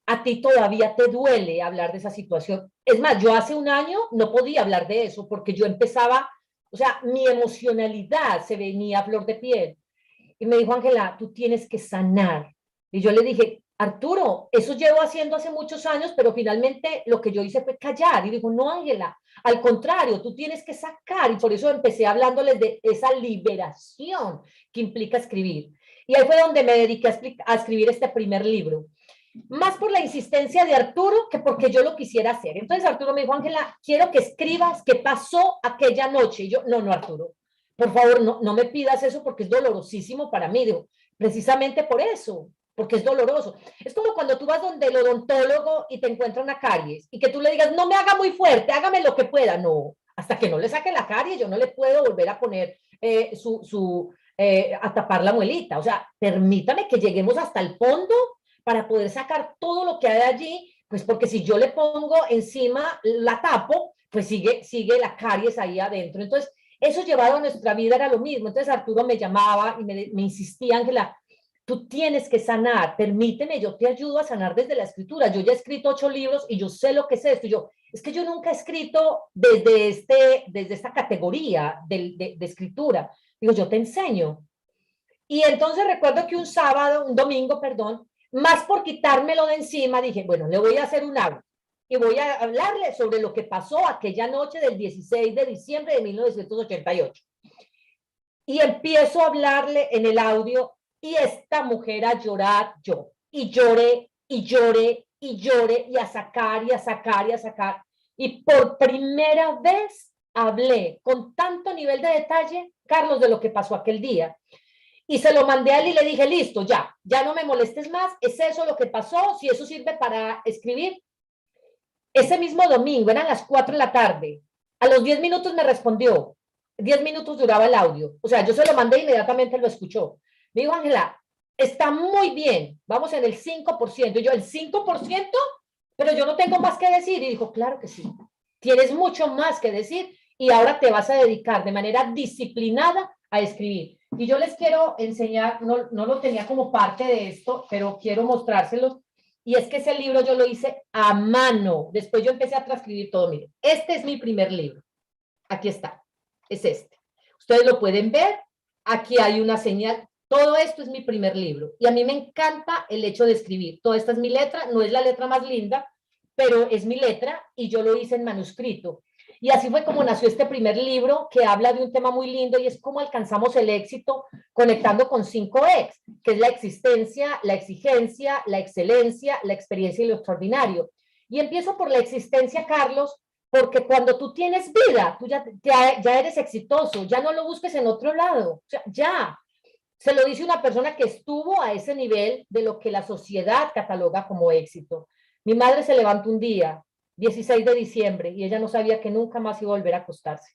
a ti todavía te duele hablar de esa situación. Es más, yo hace un año no podía hablar de eso porque yo empezaba, o sea, mi emocionalidad se venía a flor de piel. Y me dijo, Ángela, tú tienes que sanar. Y yo le dije, Arturo, eso llevo haciendo hace muchos años, pero finalmente lo que yo hice fue callar. Y dijo, no, Ángela, al contrario, tú tienes que sacar. Y por eso empecé hablándoles de esa liberación que implica escribir. Y ahí fue donde me dediqué a escribir este primer libro. Más por la insistencia de Arturo que porque yo lo quisiera hacer. Entonces Arturo me dijo, Ángela, quiero que escribas qué pasó aquella noche. Y yo, no, no, Arturo, por favor, no me pidas eso porque es dolorosísimo para mí. Digo, precisamente por eso, porque es doloroso. Es como cuando tú vas donde el odontólogo y te encuentra una caries y que tú le digas, no me haga muy fuerte, hágame lo que pueda. No, hasta que no le saque la caries, yo no le puedo volver a poner a tapar la muelita. O sea, permítame que lleguemos hasta el fondo para poder sacar todo lo que hay allí, pues porque si yo le pongo encima, la tapo, pues sigue la caries ahí adentro. Entonces, eso llevado a nuestra vida era lo mismo. Entonces Arturo me llamaba y me insistía, Ángela, tú tienes que sanar, permíteme, yo te ayudo a sanar desde la escritura. Yo ya he escrito 8 libros y yo sé lo que es esto. Y yo, es que yo nunca he escrito desde esta categoría de escritura. Digo, yo te enseño. Y entonces recuerdo que un domingo, perdón, más por quitármelo de encima, dije, bueno, le voy a hacer un audio y voy a hablarle sobre lo que pasó aquella noche del 16 de diciembre de 1988. Y empiezo a hablarle en el audio y esta mujer a llorar yo. Y lloré, y lloré, y lloré, y a sacar, y a sacar, y a sacar. Y por primera vez hablé con tanto nivel de detalle, Carlos, de lo que pasó aquel día. Y se lo mandé a él y le dije, listo, ya no me molestes más, es eso lo que pasó, si eso sirve para escribir. Ese mismo domingo, eran las 4 de la tarde, a los 10 minutos me respondió, 10 minutos duraba el audio, o sea, yo se lo mandé e inmediatamente lo escuchó. Me dijo, Ángela, está muy bien, vamos en el 5%. Y yo, ¿el 5%? Pero yo no tengo más que decir. Y dijo, claro que sí, tienes mucho más que decir y ahora te vas a dedicar de manera disciplinada a escribir. Y yo les quiero enseñar, no lo tenía como parte de esto, pero quiero mostrárselos. Y es que ese libro yo lo hice a mano. Después yo empecé a transcribir todo. Miren, este es mi primer libro. Aquí está. Es este. Ustedes lo pueden ver. Aquí hay una señal. Todo esto es mi primer libro. Y a mí me encanta el hecho de escribir. Toda esta es mi letra. No es la letra más linda, pero es mi letra y yo lo hice en manuscrito. Y así fue como nació este primer libro que habla de un tema muy lindo y es cómo alcanzamos el éxito conectando con 5X, que es la existencia, la exigencia, la excelencia, la experiencia y lo extraordinario. Y empiezo por la existencia, Carlos, porque cuando tú tienes vida, tú ya eres exitoso, ya no lo busques en otro lado, o sea, ya. Se lo dice una persona que estuvo a ese nivel de lo que la sociedad cataloga como éxito. Mi madre se levantó un día, 16 de diciembre, y ella no sabía que nunca más iba a volver a acostarse.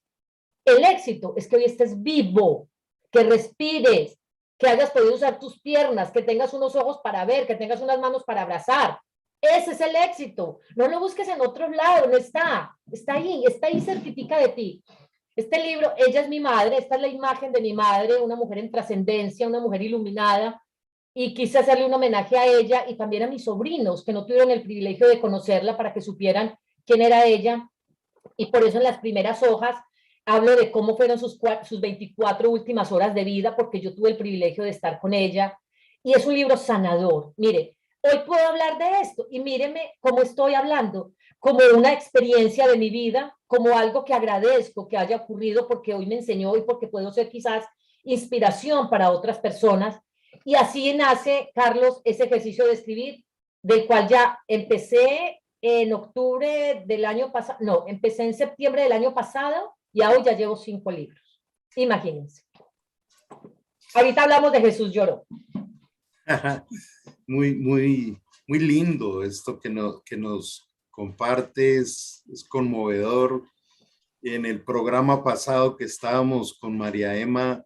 El éxito es que hoy estés vivo, que respires, que hayas podido usar tus piernas, que tengas unos ojos para ver, que tengas unas manos para abrazar. Ese es el éxito. No lo busques en otro lado, no está. Está ahí certifica de ti. Este libro, ella es mi madre, esta es la imagen de mi madre, una mujer en trascendencia, una mujer iluminada, y quise hacerle un homenaje a ella y también a mis sobrinos que no tuvieron el privilegio de conocerla para que supieran quién era ella. Y por eso en las primeras hojas hablo de cómo fueron sus 24 últimas horas de vida, porque yo tuve el privilegio de estar con ella. Y es un libro sanador. Mire, hoy puedo hablar de esto y míreme cómo estoy hablando, como una experiencia de mi vida, como algo que agradezco que haya ocurrido porque hoy me enseñó y porque puedo ser quizás inspiración para otras personas. Y así nace, Carlos, ese ejercicio de escribir, del cual ya empecé en octubre del año pasado, no, empecé en septiembre del año pasado y hoy ya llevo 5 libros. Imagínense. Ahorita hablamos de Jesús lloró. Muy lindo esto que nos compartes, es conmovedor. En el programa pasado que estábamos con María Emma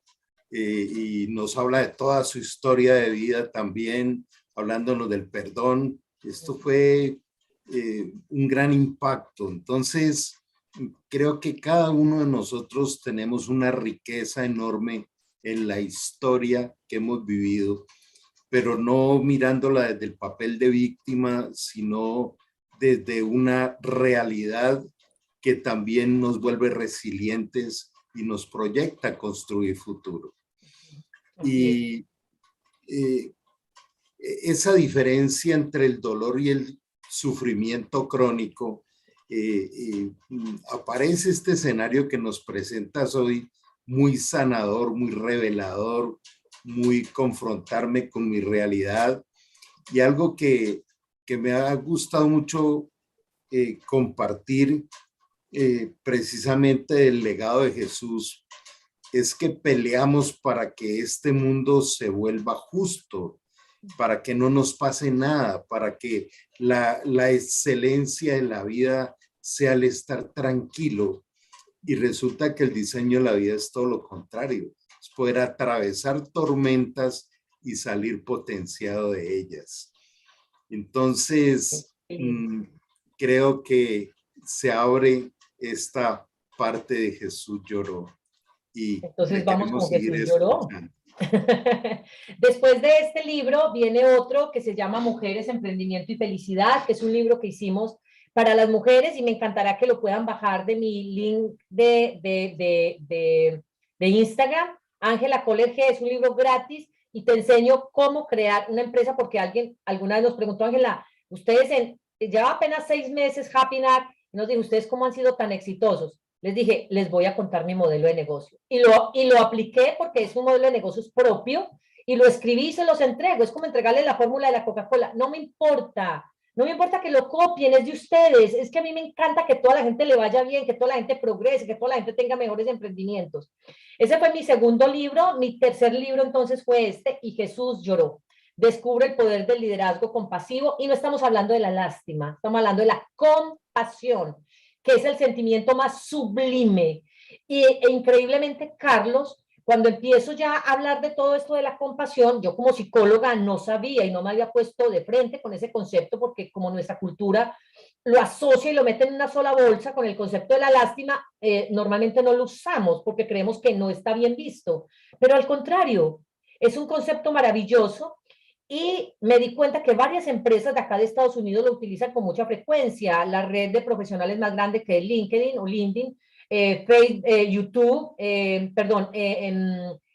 y nos habla de toda su historia de vida también, hablándonos del perdón. Esto fue un gran impacto. Entonces, creo que cada uno de nosotros tenemos una riqueza enorme en la historia que hemos vivido, pero no mirándola desde el papel de víctima, sino desde una realidad que también nos vuelve resilientes y nos proyecta a construir futuro. Así es. Y esa diferencia entre el dolor y el sufrimiento crónico, aparece este escenario que nos presentas hoy muy sanador, muy revelador, muy confrontarme con mi realidad, y algo que me ha gustado mucho compartir precisamente del legado de Jesús es que peleamos para que este mundo se vuelva justo, para que no nos pase nada, para que la excelencia de la vida sea el estar tranquilo. Y resulta que el diseño de la vida es todo lo contrario, es poder atravesar tormentas y salir potenciado de ellas. Entonces, creo que se abre esta parte de Jesús lloró y Entonces le vamos queremos con seguir Jesús lloró. escuchando. Después de este libro viene otro que se llama Mujeres, Emprendimiento y Felicidad, que es un libro que hicimos para las mujeres y me encantará que lo puedan bajar de mi link de Instagram. Ángela Coller G, es un libro gratis y te enseño cómo crear una empresa porque alguien alguna vez nos preguntó, Ángela, ustedes lleva apenas 6 meses Happynack y nos dijo, ¿ustedes cómo han sido tan exitosos? Les dije, les voy a contar mi modelo de negocio. Y lo apliqué porque es un modelo de negocios propio y lo escribí y se los entrego. Es como entregarle la fórmula de la Coca-Cola. No me importa. No me importa que lo copien, es de ustedes. Es que a mí me encanta que toda la gente le vaya bien, que toda la gente progrese, que toda la gente tenga mejores emprendimientos. Ese fue mi segundo libro. Mi tercer libro entonces fue este, Y Jesús lloró. Descubre el poder del liderazgo compasivo. Y no estamos hablando de la lástima, estamos hablando de la compasión, que es el sentimiento más sublime. E increíblemente, Carlos, cuando empiezo ya a hablar de todo esto de la compasión, yo como psicóloga no sabía y no me había puesto de frente con ese concepto porque como nuestra cultura lo asocia y lo mete en una sola bolsa con el concepto de la lástima, normalmente no lo usamos porque creemos que no está bien visto. Pero al contrario, es un concepto maravilloso y me di cuenta que varias empresas de acá de Estados Unidos lo utilizan con mucha frecuencia. La red de profesionales más grande que es LinkedIn o LinkedIn, Facebook, YouTube, perdón,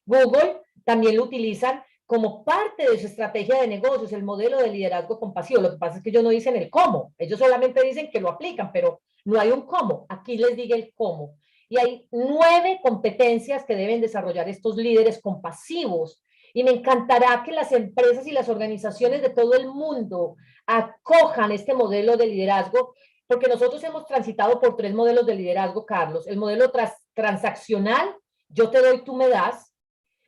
Google, también lo utilizan como parte de su estrategia de negocios, el modelo de liderazgo compasivo. Lo que pasa es que ellos no dicen el cómo, ellos solamente dicen que lo aplican, pero no hay un cómo. Aquí les digo el cómo. Y hay 9 competencias que deben desarrollar estos líderes compasivos y me encantará que las empresas y las organizaciones de todo el mundo acojan este modelo de liderazgo, porque nosotros hemos transitado por 3 modelos de liderazgo, Carlos. El modelo transaccional, yo te doy, tú me das.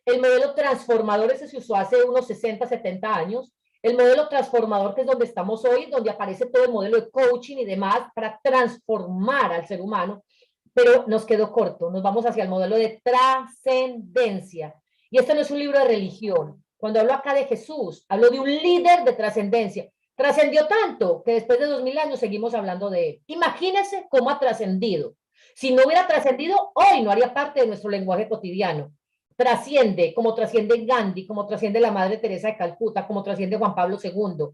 El modelo transformador, ese se usó hace unos 60, 70 años. El modelo transformador, que es donde estamos hoy, donde aparece todo el modelo de coaching y demás para transformar al ser humano, pero nos quedó corto. Nos vamos hacia el modelo de trascendencia. Y este no es un libro de religión. Cuando hablo acá de Jesús, hablo de un líder de trascendencia. Trascendió tanto que después de 2000 años seguimos hablando de él. Imagínense cómo ha trascendido. Si no hubiera trascendido, hoy no haría parte de nuestro lenguaje cotidiano. Trasciende, como trasciende Gandhi, como trasciende la Madre Teresa de Calcuta, como trasciende Juan Pablo II.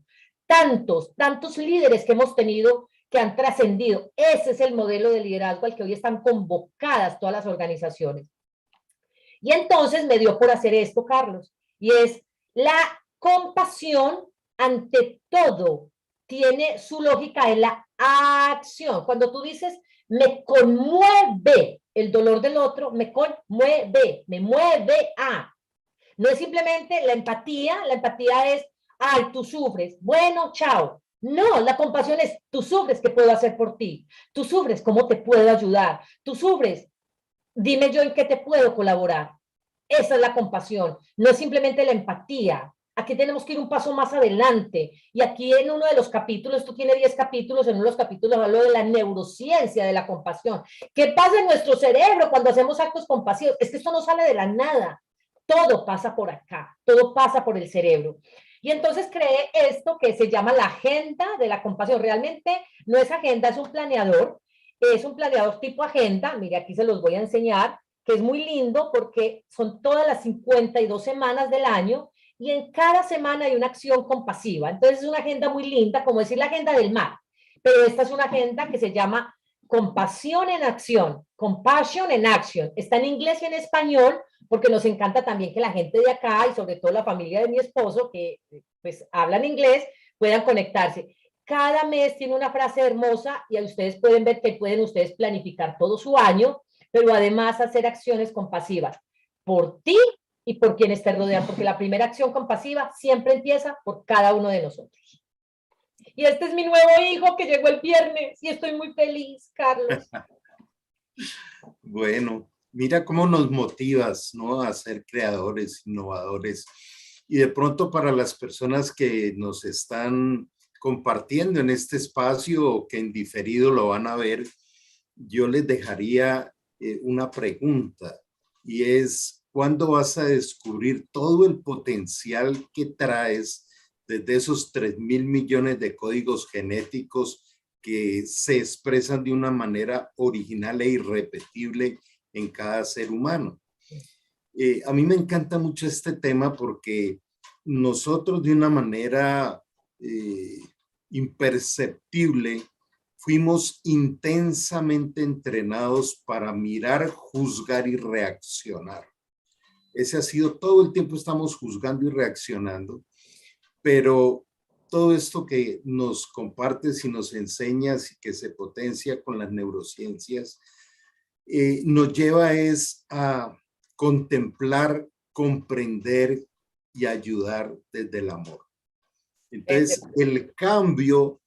Tantos líderes que hemos tenido que han trascendido. Ese es el modelo de liderazgo al que hoy están convocadas todas las organizaciones. Y entonces me dio por hacer esto, Carlos, y es la compasión ante todo tiene su lógica en la acción. Cuando tú dices, me conmueve el dolor del otro, me conmueve, me mueve a. No es simplemente la empatía es, ay, tú sufres, bueno, chao. No, la compasión es, tú sufres, ¿qué puedo hacer por ti? Tú sufres, ¿cómo te puedo ayudar? Tú sufres, dime yo en qué te puedo colaborar. Esa es la compasión, no es simplemente la empatía. Aquí tenemos que ir un paso más adelante. Y aquí en uno de los capítulos, esto tiene 10 capítulos, en uno de los capítulos hablo de la neurociencia de la compasión. ¿Qué pasa en nuestro cerebro cuando hacemos actos compasivos? Es que esto no sale de la nada. Todo pasa por acá, todo pasa por el cerebro. Y entonces creé esto que se llama la agenda de la compasión. Realmente no es agenda, es un planeador tipo agenda. Mire, aquí se los voy a enseñar, que es muy lindo porque son todas las 52 semanas del año y en cada semana hay una acción compasiva. Entonces es una agenda muy linda, como decir la agenda del mar, pero esta es una agenda que se llama Compasión en Acción, Compassion in Action. Está en inglés y en español, porque nos encanta también que la gente de acá y sobre todo la familia de mi esposo, que pues hablan inglés, puedan conectarse. Cada mes tiene una frase hermosa y ustedes pueden ver que pueden ustedes planificar todo su año, pero además hacer acciones compasivas por ti y por quienes te rodean, porque la primera acción compasiva siempre empieza por cada uno de nosotros. Y este es mi nuevo hijo que llegó el viernes y estoy muy feliz, Carlos. Bueno, mira cómo nos motivas, ¿no? A ser creadores, innovadores. Y de pronto para las personas que nos están compartiendo en este espacio o que en diferido lo van a ver, yo les dejaría una pregunta y es, ¿cuándo vas a descubrir todo el potencial que traes desde esos 3.000 millones de códigos genéticos que se expresan de una manera original e irrepetible en cada ser humano? A mí me encanta mucho este tema porque nosotros de una manera eh, imperceptible fuimos intensamente entrenados para mirar, juzgar y reaccionar. Ese ha sido todo el tiempo, estamos juzgando y reaccionando, pero todo esto que nos compartes y nos enseñas y que se potencia con las neurociencias, nos lleva es a contemplar, comprender y ayudar desde el amor. Entonces, el cambio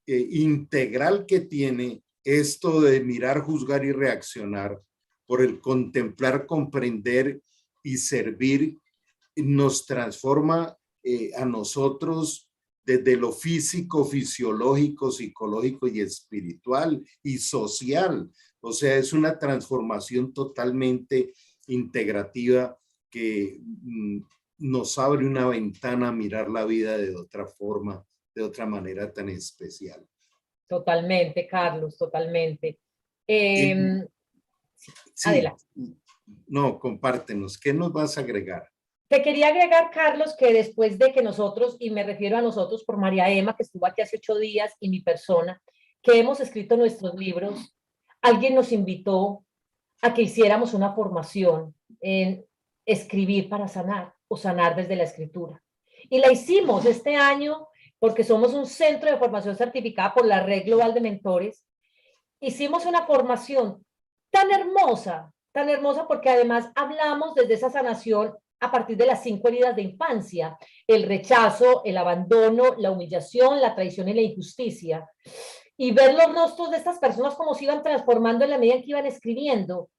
integral que tiene esto de mirar, juzgar y reaccionar por el contemplar, comprender y servir, nos transforma a nosotros desde lo físico, fisiológico, psicológico y espiritual y social. O sea, es una transformación totalmente integrativa que nos abre una ventana a mirar la vida de otra forma, de otra manera tan especial. Totalmente, Carlos, totalmente. Sí, Adelante. no, compártenos, ¿qué nos vas a agregar? Te quería agregar, Carlos, que después de que nosotros, y me refiero a nosotros por María Emma, que estuvo aquí hace 8 días, y mi persona, que hemos escrito nuestros libros, alguien nos invitó a que hiciéramos una formación en escribir para sanar o sanar desde la escritura. Y la hicimos este año porque somos un centro de formación certificada por la Red Global de Mentores. Hicimos una formación tan hermosa porque además hablamos desde esa sanación a partir de las 5 heridas de infancia: el rechazo, el abandono, la humillación, la traición y la injusticia. Y ver los rostros de estas personas como se iban transformando en la medida en que iban escribiendo.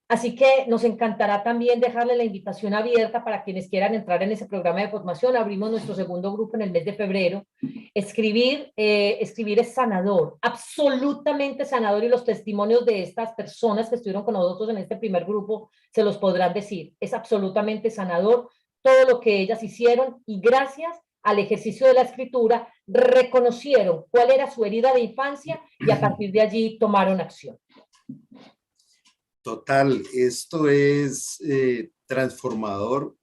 Así que nos encantará también dejarle la invitación abierta para quienes quieran entrar en ese programa de formación. Abrimos nuestro segundo grupo en el mes de febrero. Escribir es sanador, absolutamente sanador, y los testimonios de estas personas que estuvieron con nosotros en este primer grupo se los podrán decir. Es absolutamente sanador todo lo que ellas hicieron, y gracias al ejercicio de la escritura reconocieron cuál era su herida de infancia y a partir de allí tomaron acción. Total, esto es transformador.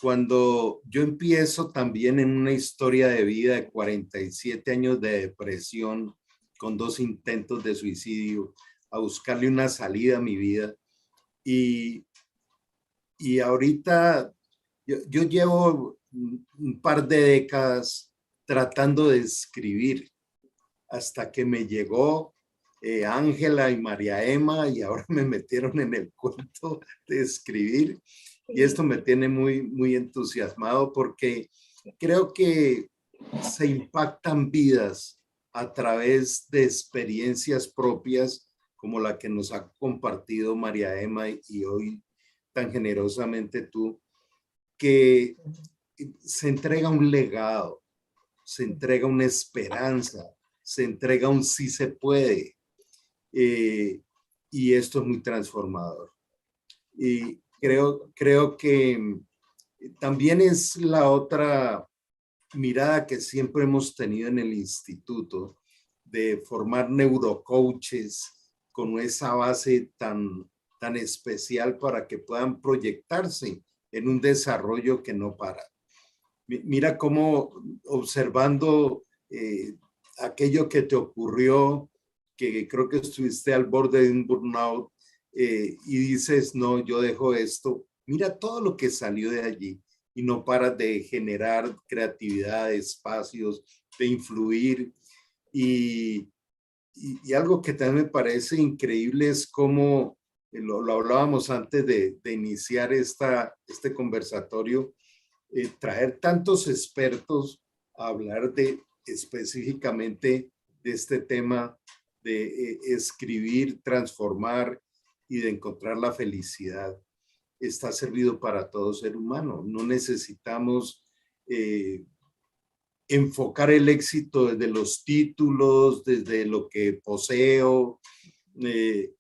Cuando yo empiezo también en una historia de vida de 47 años de depresión, con 2 intentos de suicidio, a buscarle una salida a mi vida. Y ahorita yo llevo un par de décadas tratando de escribir hasta que me llegó Ángela y María Emma y ahora me metieron en el cuento de escribir. Y esto me tiene muy, muy entusiasmado porque creo que se impactan vidas a través de experiencias propias como la que nos ha compartido María Emma y hoy tan generosamente tú, que se entrega un legado, se entrega una esperanza, se entrega un sí se puede. Y esto es muy transformador. Y creo que también es la otra mirada que siempre hemos tenido en el instituto de formar neurocoaches con esa base tan especial para que puedan proyectarse en un desarrollo que no para. Mira cómo observando aquello que te ocurrió, que creo que estuviste al borde de un burnout y dices, no, yo dejo esto. Mira todo lo que salió de allí y no paras de generar creatividad, espacios, de influir. Y, y algo que también me parece increíble es cómo, lo hablábamos antes de iniciar este conversatorio, traer tantos expertos a hablar de específicamente de este tema de escribir, transformar y de encontrar la felicidad. Está servido para todo ser humano. No necesitamos enfocar el éxito desde los títulos, desde lo que poseo. Eh,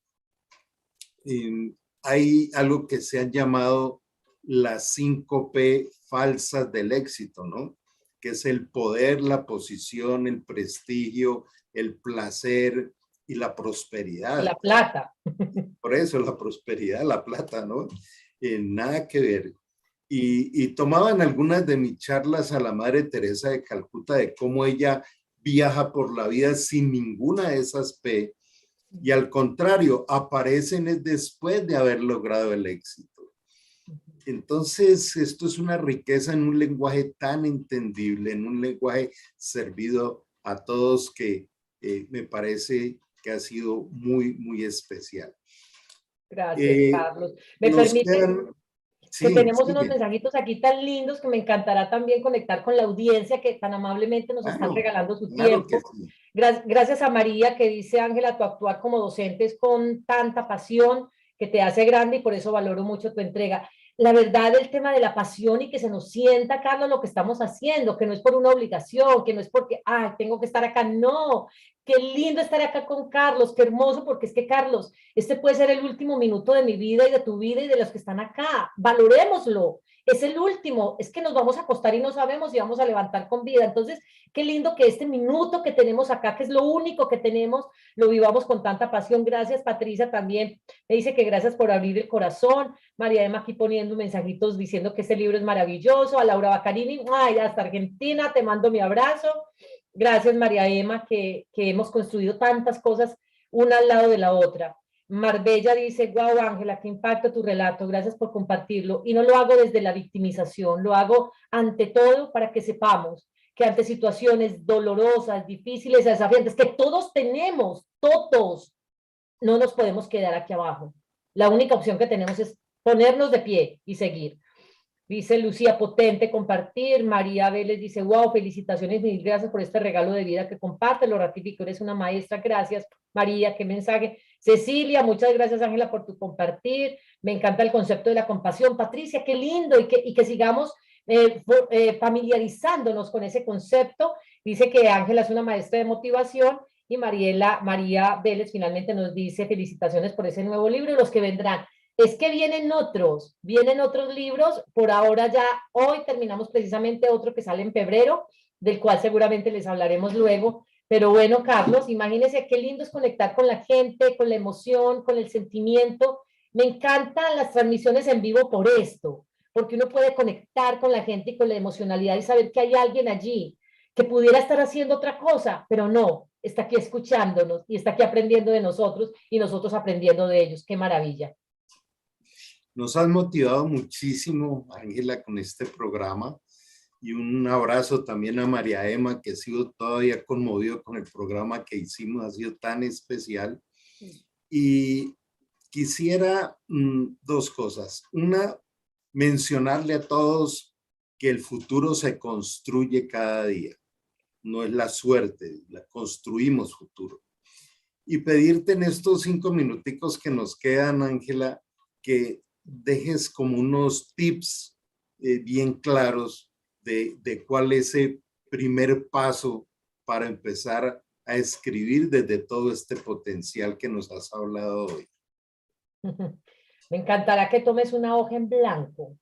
hay algo que se han llamado las 5P falsas del éxito, ¿no? Que es el poder, la posición, el prestigio, el placer y la prosperidad. La plata. Por eso la prosperidad, la plata, ¿no? Nada que ver. Y tomaban algunas de mis charlas a la Madre Teresa de Calcuta de cómo ella viaja por la vida sin ninguna de esas P y al contrario, aparecen después de haber logrado el éxito. Entonces, esto es una riqueza en un lenguaje tan entendible, en un lenguaje servido a todos que me parece que ha sido muy, muy especial. Gracias, Carlos. Me Nos permite quedan, que sí, tenemos unos sigue, mensajitos aquí tan lindos que me encantará también conectar con la audiencia que tan amablemente nos están claro, regalando su claro que tiempo. sí. Gracias a María que dice, Ángela, tu actuar como docente es con tanta pasión que te hace grande y por eso valoro mucho tu entrega. La verdad, el tema de la pasión y que se nos sienta, Carlos, lo que estamos haciendo, que no es por una obligación, que no es porque, ay, tengo que estar acá, no. Qué lindo estar acá con Carlos, qué hermoso, porque es que, Carlos, este puede ser el último minuto de mi vida y de tu vida y de los que están acá. Valorémoslo. Es el último. Es que nos vamos a acostar y no sabemos si vamos a levantar con vida. Entonces, qué lindo que este minuto que tenemos acá, que es lo único que tenemos, lo vivamos con tanta pasión. Gracias, Patricia, también me dice que gracias por abrir el corazón. María Emma aquí poniendo mensajitos diciendo que este libro es maravilloso. A Laura Baccarini, ay, hasta Argentina, te mando mi abrazo. Gracias, María Emma, que hemos construido tantas cosas una al lado de la otra. Marbella dice, guau, Ángela, qué impacto tu relato, gracias por compartirlo. Y no lo hago desde la victimización, lo hago ante todo para que sepamos que ante situaciones dolorosas, difíciles, desafiantes, que todos tenemos, todos, no nos podemos quedar aquí abajo. La única opción que tenemos es ponernos de pie y seguir. Dice Lucía, potente compartir. María Vélez dice, wow, felicitaciones, mil gracias por este regalo de vida que comparte. Lo ratifico, eres una maestra. Gracias, María, qué mensaje. Cecilia, muchas gracias, Ángela, por tu compartir. Me encanta el concepto de la compasión. Patricia, qué lindo y que sigamos familiarizándonos con ese concepto. Dice que Ángela es una maestra de motivación y María Vélez finalmente nos dice felicitaciones por ese nuevo libro y los que vendrán. Es que vienen otros libros, por ahora ya, hoy terminamos precisamente otro que sale en febrero, del cual seguramente les hablaremos luego, pero bueno, Carlos, imagínense qué lindo es conectar con la gente, con la emoción, con el sentimiento. Me encantan las transmisiones en vivo por esto, porque uno puede conectar con la gente y con la emocionalidad y saber que hay alguien allí que pudiera estar haciendo otra cosa, pero no, está aquí escuchándonos y está aquí aprendiendo de nosotros y nosotros aprendiendo de ellos. Qué maravilla. Nos has motivado muchísimo, Ángela, con este programa. Y un abrazo también a María Emma, que ha sido todavía conmovido con el programa que hicimos, ha sido tan especial. Y quisiera dos cosas. Una, mencionarle a todos que el futuro se construye cada día. No es la suerte, la construimos futuro. Y pedirte en estos 5 minuticos que nos quedan, Ángela, que dejes como unos tips bien claros de cuál es ese primer paso para empezar a escribir desde todo este potencial que nos has hablado hoy. Me encantará que tomes una hoja en blanco,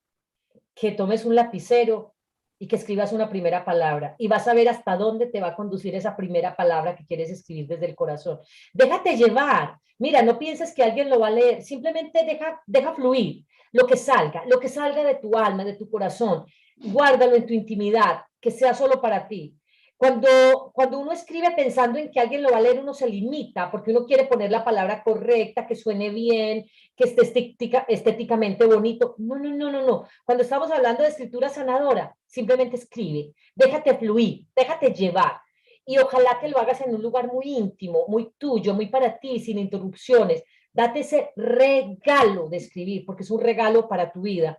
que tomes un lapicero y que escribas una primera palabra y vas a ver hasta dónde te va a conducir esa primera palabra que quieres escribir desde el corazón. Déjate llevar. Mira, no pienses que alguien lo va a leer, simplemente deja fluir. lo que salga de tu alma, de tu corazón, guárdalo en tu intimidad, que sea solo para ti. Cuando uno escribe pensando en que alguien lo va a leer, uno se limita porque uno quiere poner la palabra correcta, que suene bien, que esté estéticamente bonito. No, no, no, no, no. Cuando estamos hablando de escritura sanadora, simplemente escribe, déjate fluir, déjate llevar. Y ojalá que lo hagas en un lugar muy íntimo, muy tuyo, muy para ti, sin interrupciones. Date ese regalo de escribir, porque es un regalo para tu vida.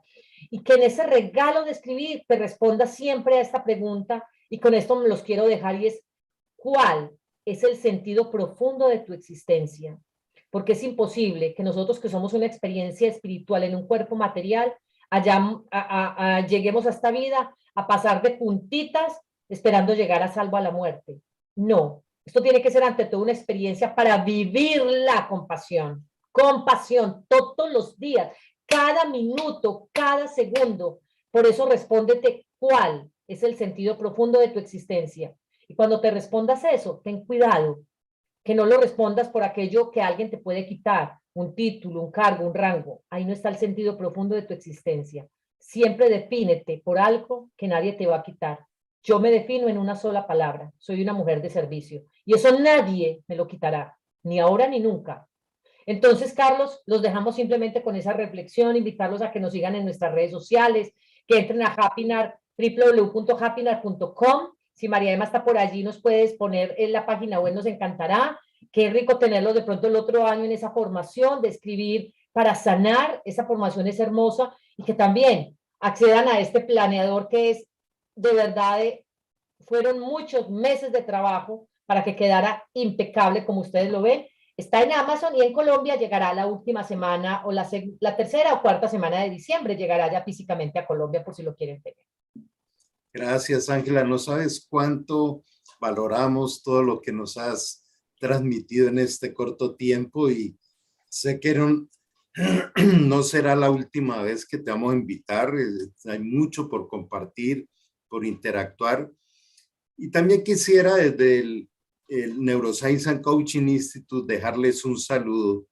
Y que en ese regalo de escribir te responda siempre a esta pregunta, y con esto me los quiero dejar, y es, ¿cuál es el sentido profundo de tu existencia? Porque es imposible que nosotros, que somos una experiencia espiritual en un cuerpo material, lleguemos a esta vida a pasar de puntitas esperando llegar a salvo a la muerte. No, esto tiene que ser ante todo una experiencia para vivir la compasión. Compasión todos los días, cada minuto, cada segundo. Por eso respóndete cuál es el sentido profundo de tu existencia. Y cuando te respondas eso, ten cuidado, que no lo respondas por aquello que alguien te puede quitar, un título, un cargo, un rango. Ahí no está el sentido profundo de tu existencia. Siempre defínete por algo que nadie te va a quitar. Yo me defino en una sola palabra, soy una mujer de servicio. Y eso nadie me lo quitará, ni ahora ni nunca. Entonces, Carlos, los dejamos simplemente con esa reflexión, invitarlos a que nos sigan en nuestras redes sociales, que entren a Happynar, www.happynar.com. Si María Emma está por allí, nos puedes poner en la página web, nos encantará. Qué rico tenerlos de pronto el otro año en esa formación de escribir para sanar. Esa formación es hermosa, y que también accedan a este planeador que es de verdad, fueron muchos meses de trabajo para que quedara impecable como ustedes lo ven. Está en Amazon, y en Colombia llegará la última semana, o la tercera o cuarta semana de diciembre, llegará ya físicamente a Colombia por si lo quieren tener. Gracias, Ángela. No sabes cuánto valoramos todo lo que nos has transmitido en este corto tiempo, y sé que no será la última vez que te vamos a invitar. Hay mucho por compartir, por interactuar. Y también quisiera desde el Neuroscience and Coaching Institute dejarles un saludo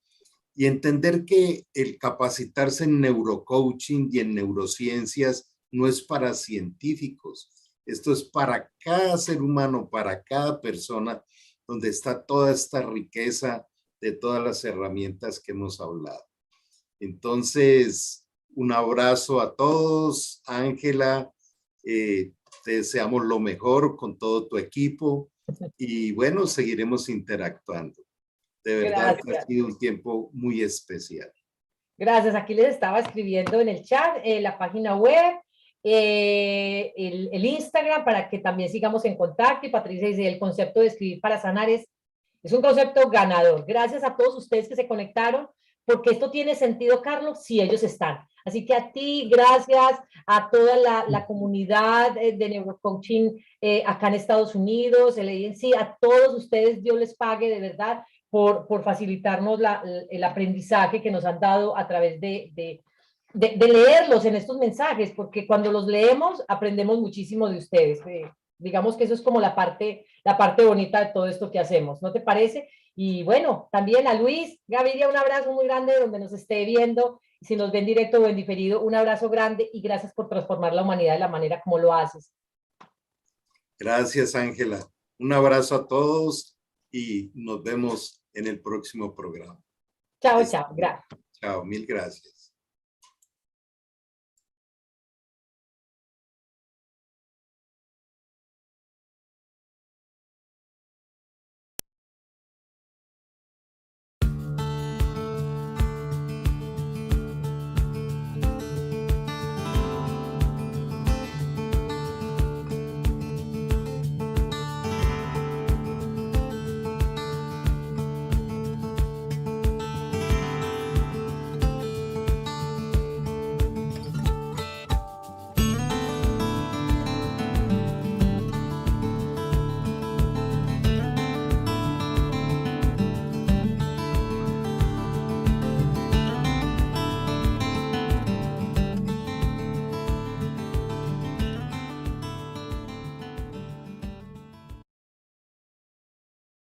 y entender que el capacitarse en neurocoaching y en neurociencias no es para científicos. Esto es para cada ser humano, para cada persona, donde está toda esta riqueza de todas las herramientas que hemos hablado. Entonces, un abrazo a todos. Ángela, te deseamos lo mejor con todo tu equipo, y bueno, seguiremos interactuando. De verdad que ha Gracias. sido un tiempo muy especial. Gracias. Aquí les estaba escribiendo en el chat la página web, el Instagram, para que también sigamos en contacto. Y Patricia dice, el concepto de escribir para sanar es un concepto ganador. Gracias a todos ustedes que se conectaron, porque esto tiene sentido, Carlos, si ellos están. Así que a ti, gracias a toda la comunidad de neurocoaching acá en Estados Unidos, el ANC, a todos ustedes, Dios les pague de verdad por facilitarnos el aprendizaje que nos han dado a través de leerlos en estos mensajes, porque cuando los leemos aprendemos muchísimo de ustedes. Digamos que eso es como la parte bonita de todo esto que hacemos, ¿no te parece? Y bueno, también a Luis, Gaviria, un abrazo muy grande donde nos esté viendo. Si nos ven directo o en diferido, un abrazo grande, y gracias por transformar la humanidad de la manera como lo haces. Gracias, Ángela. Un abrazo a todos y nos vemos en el próximo programa. Chao, chao. Gracias. Chao, mil gracias.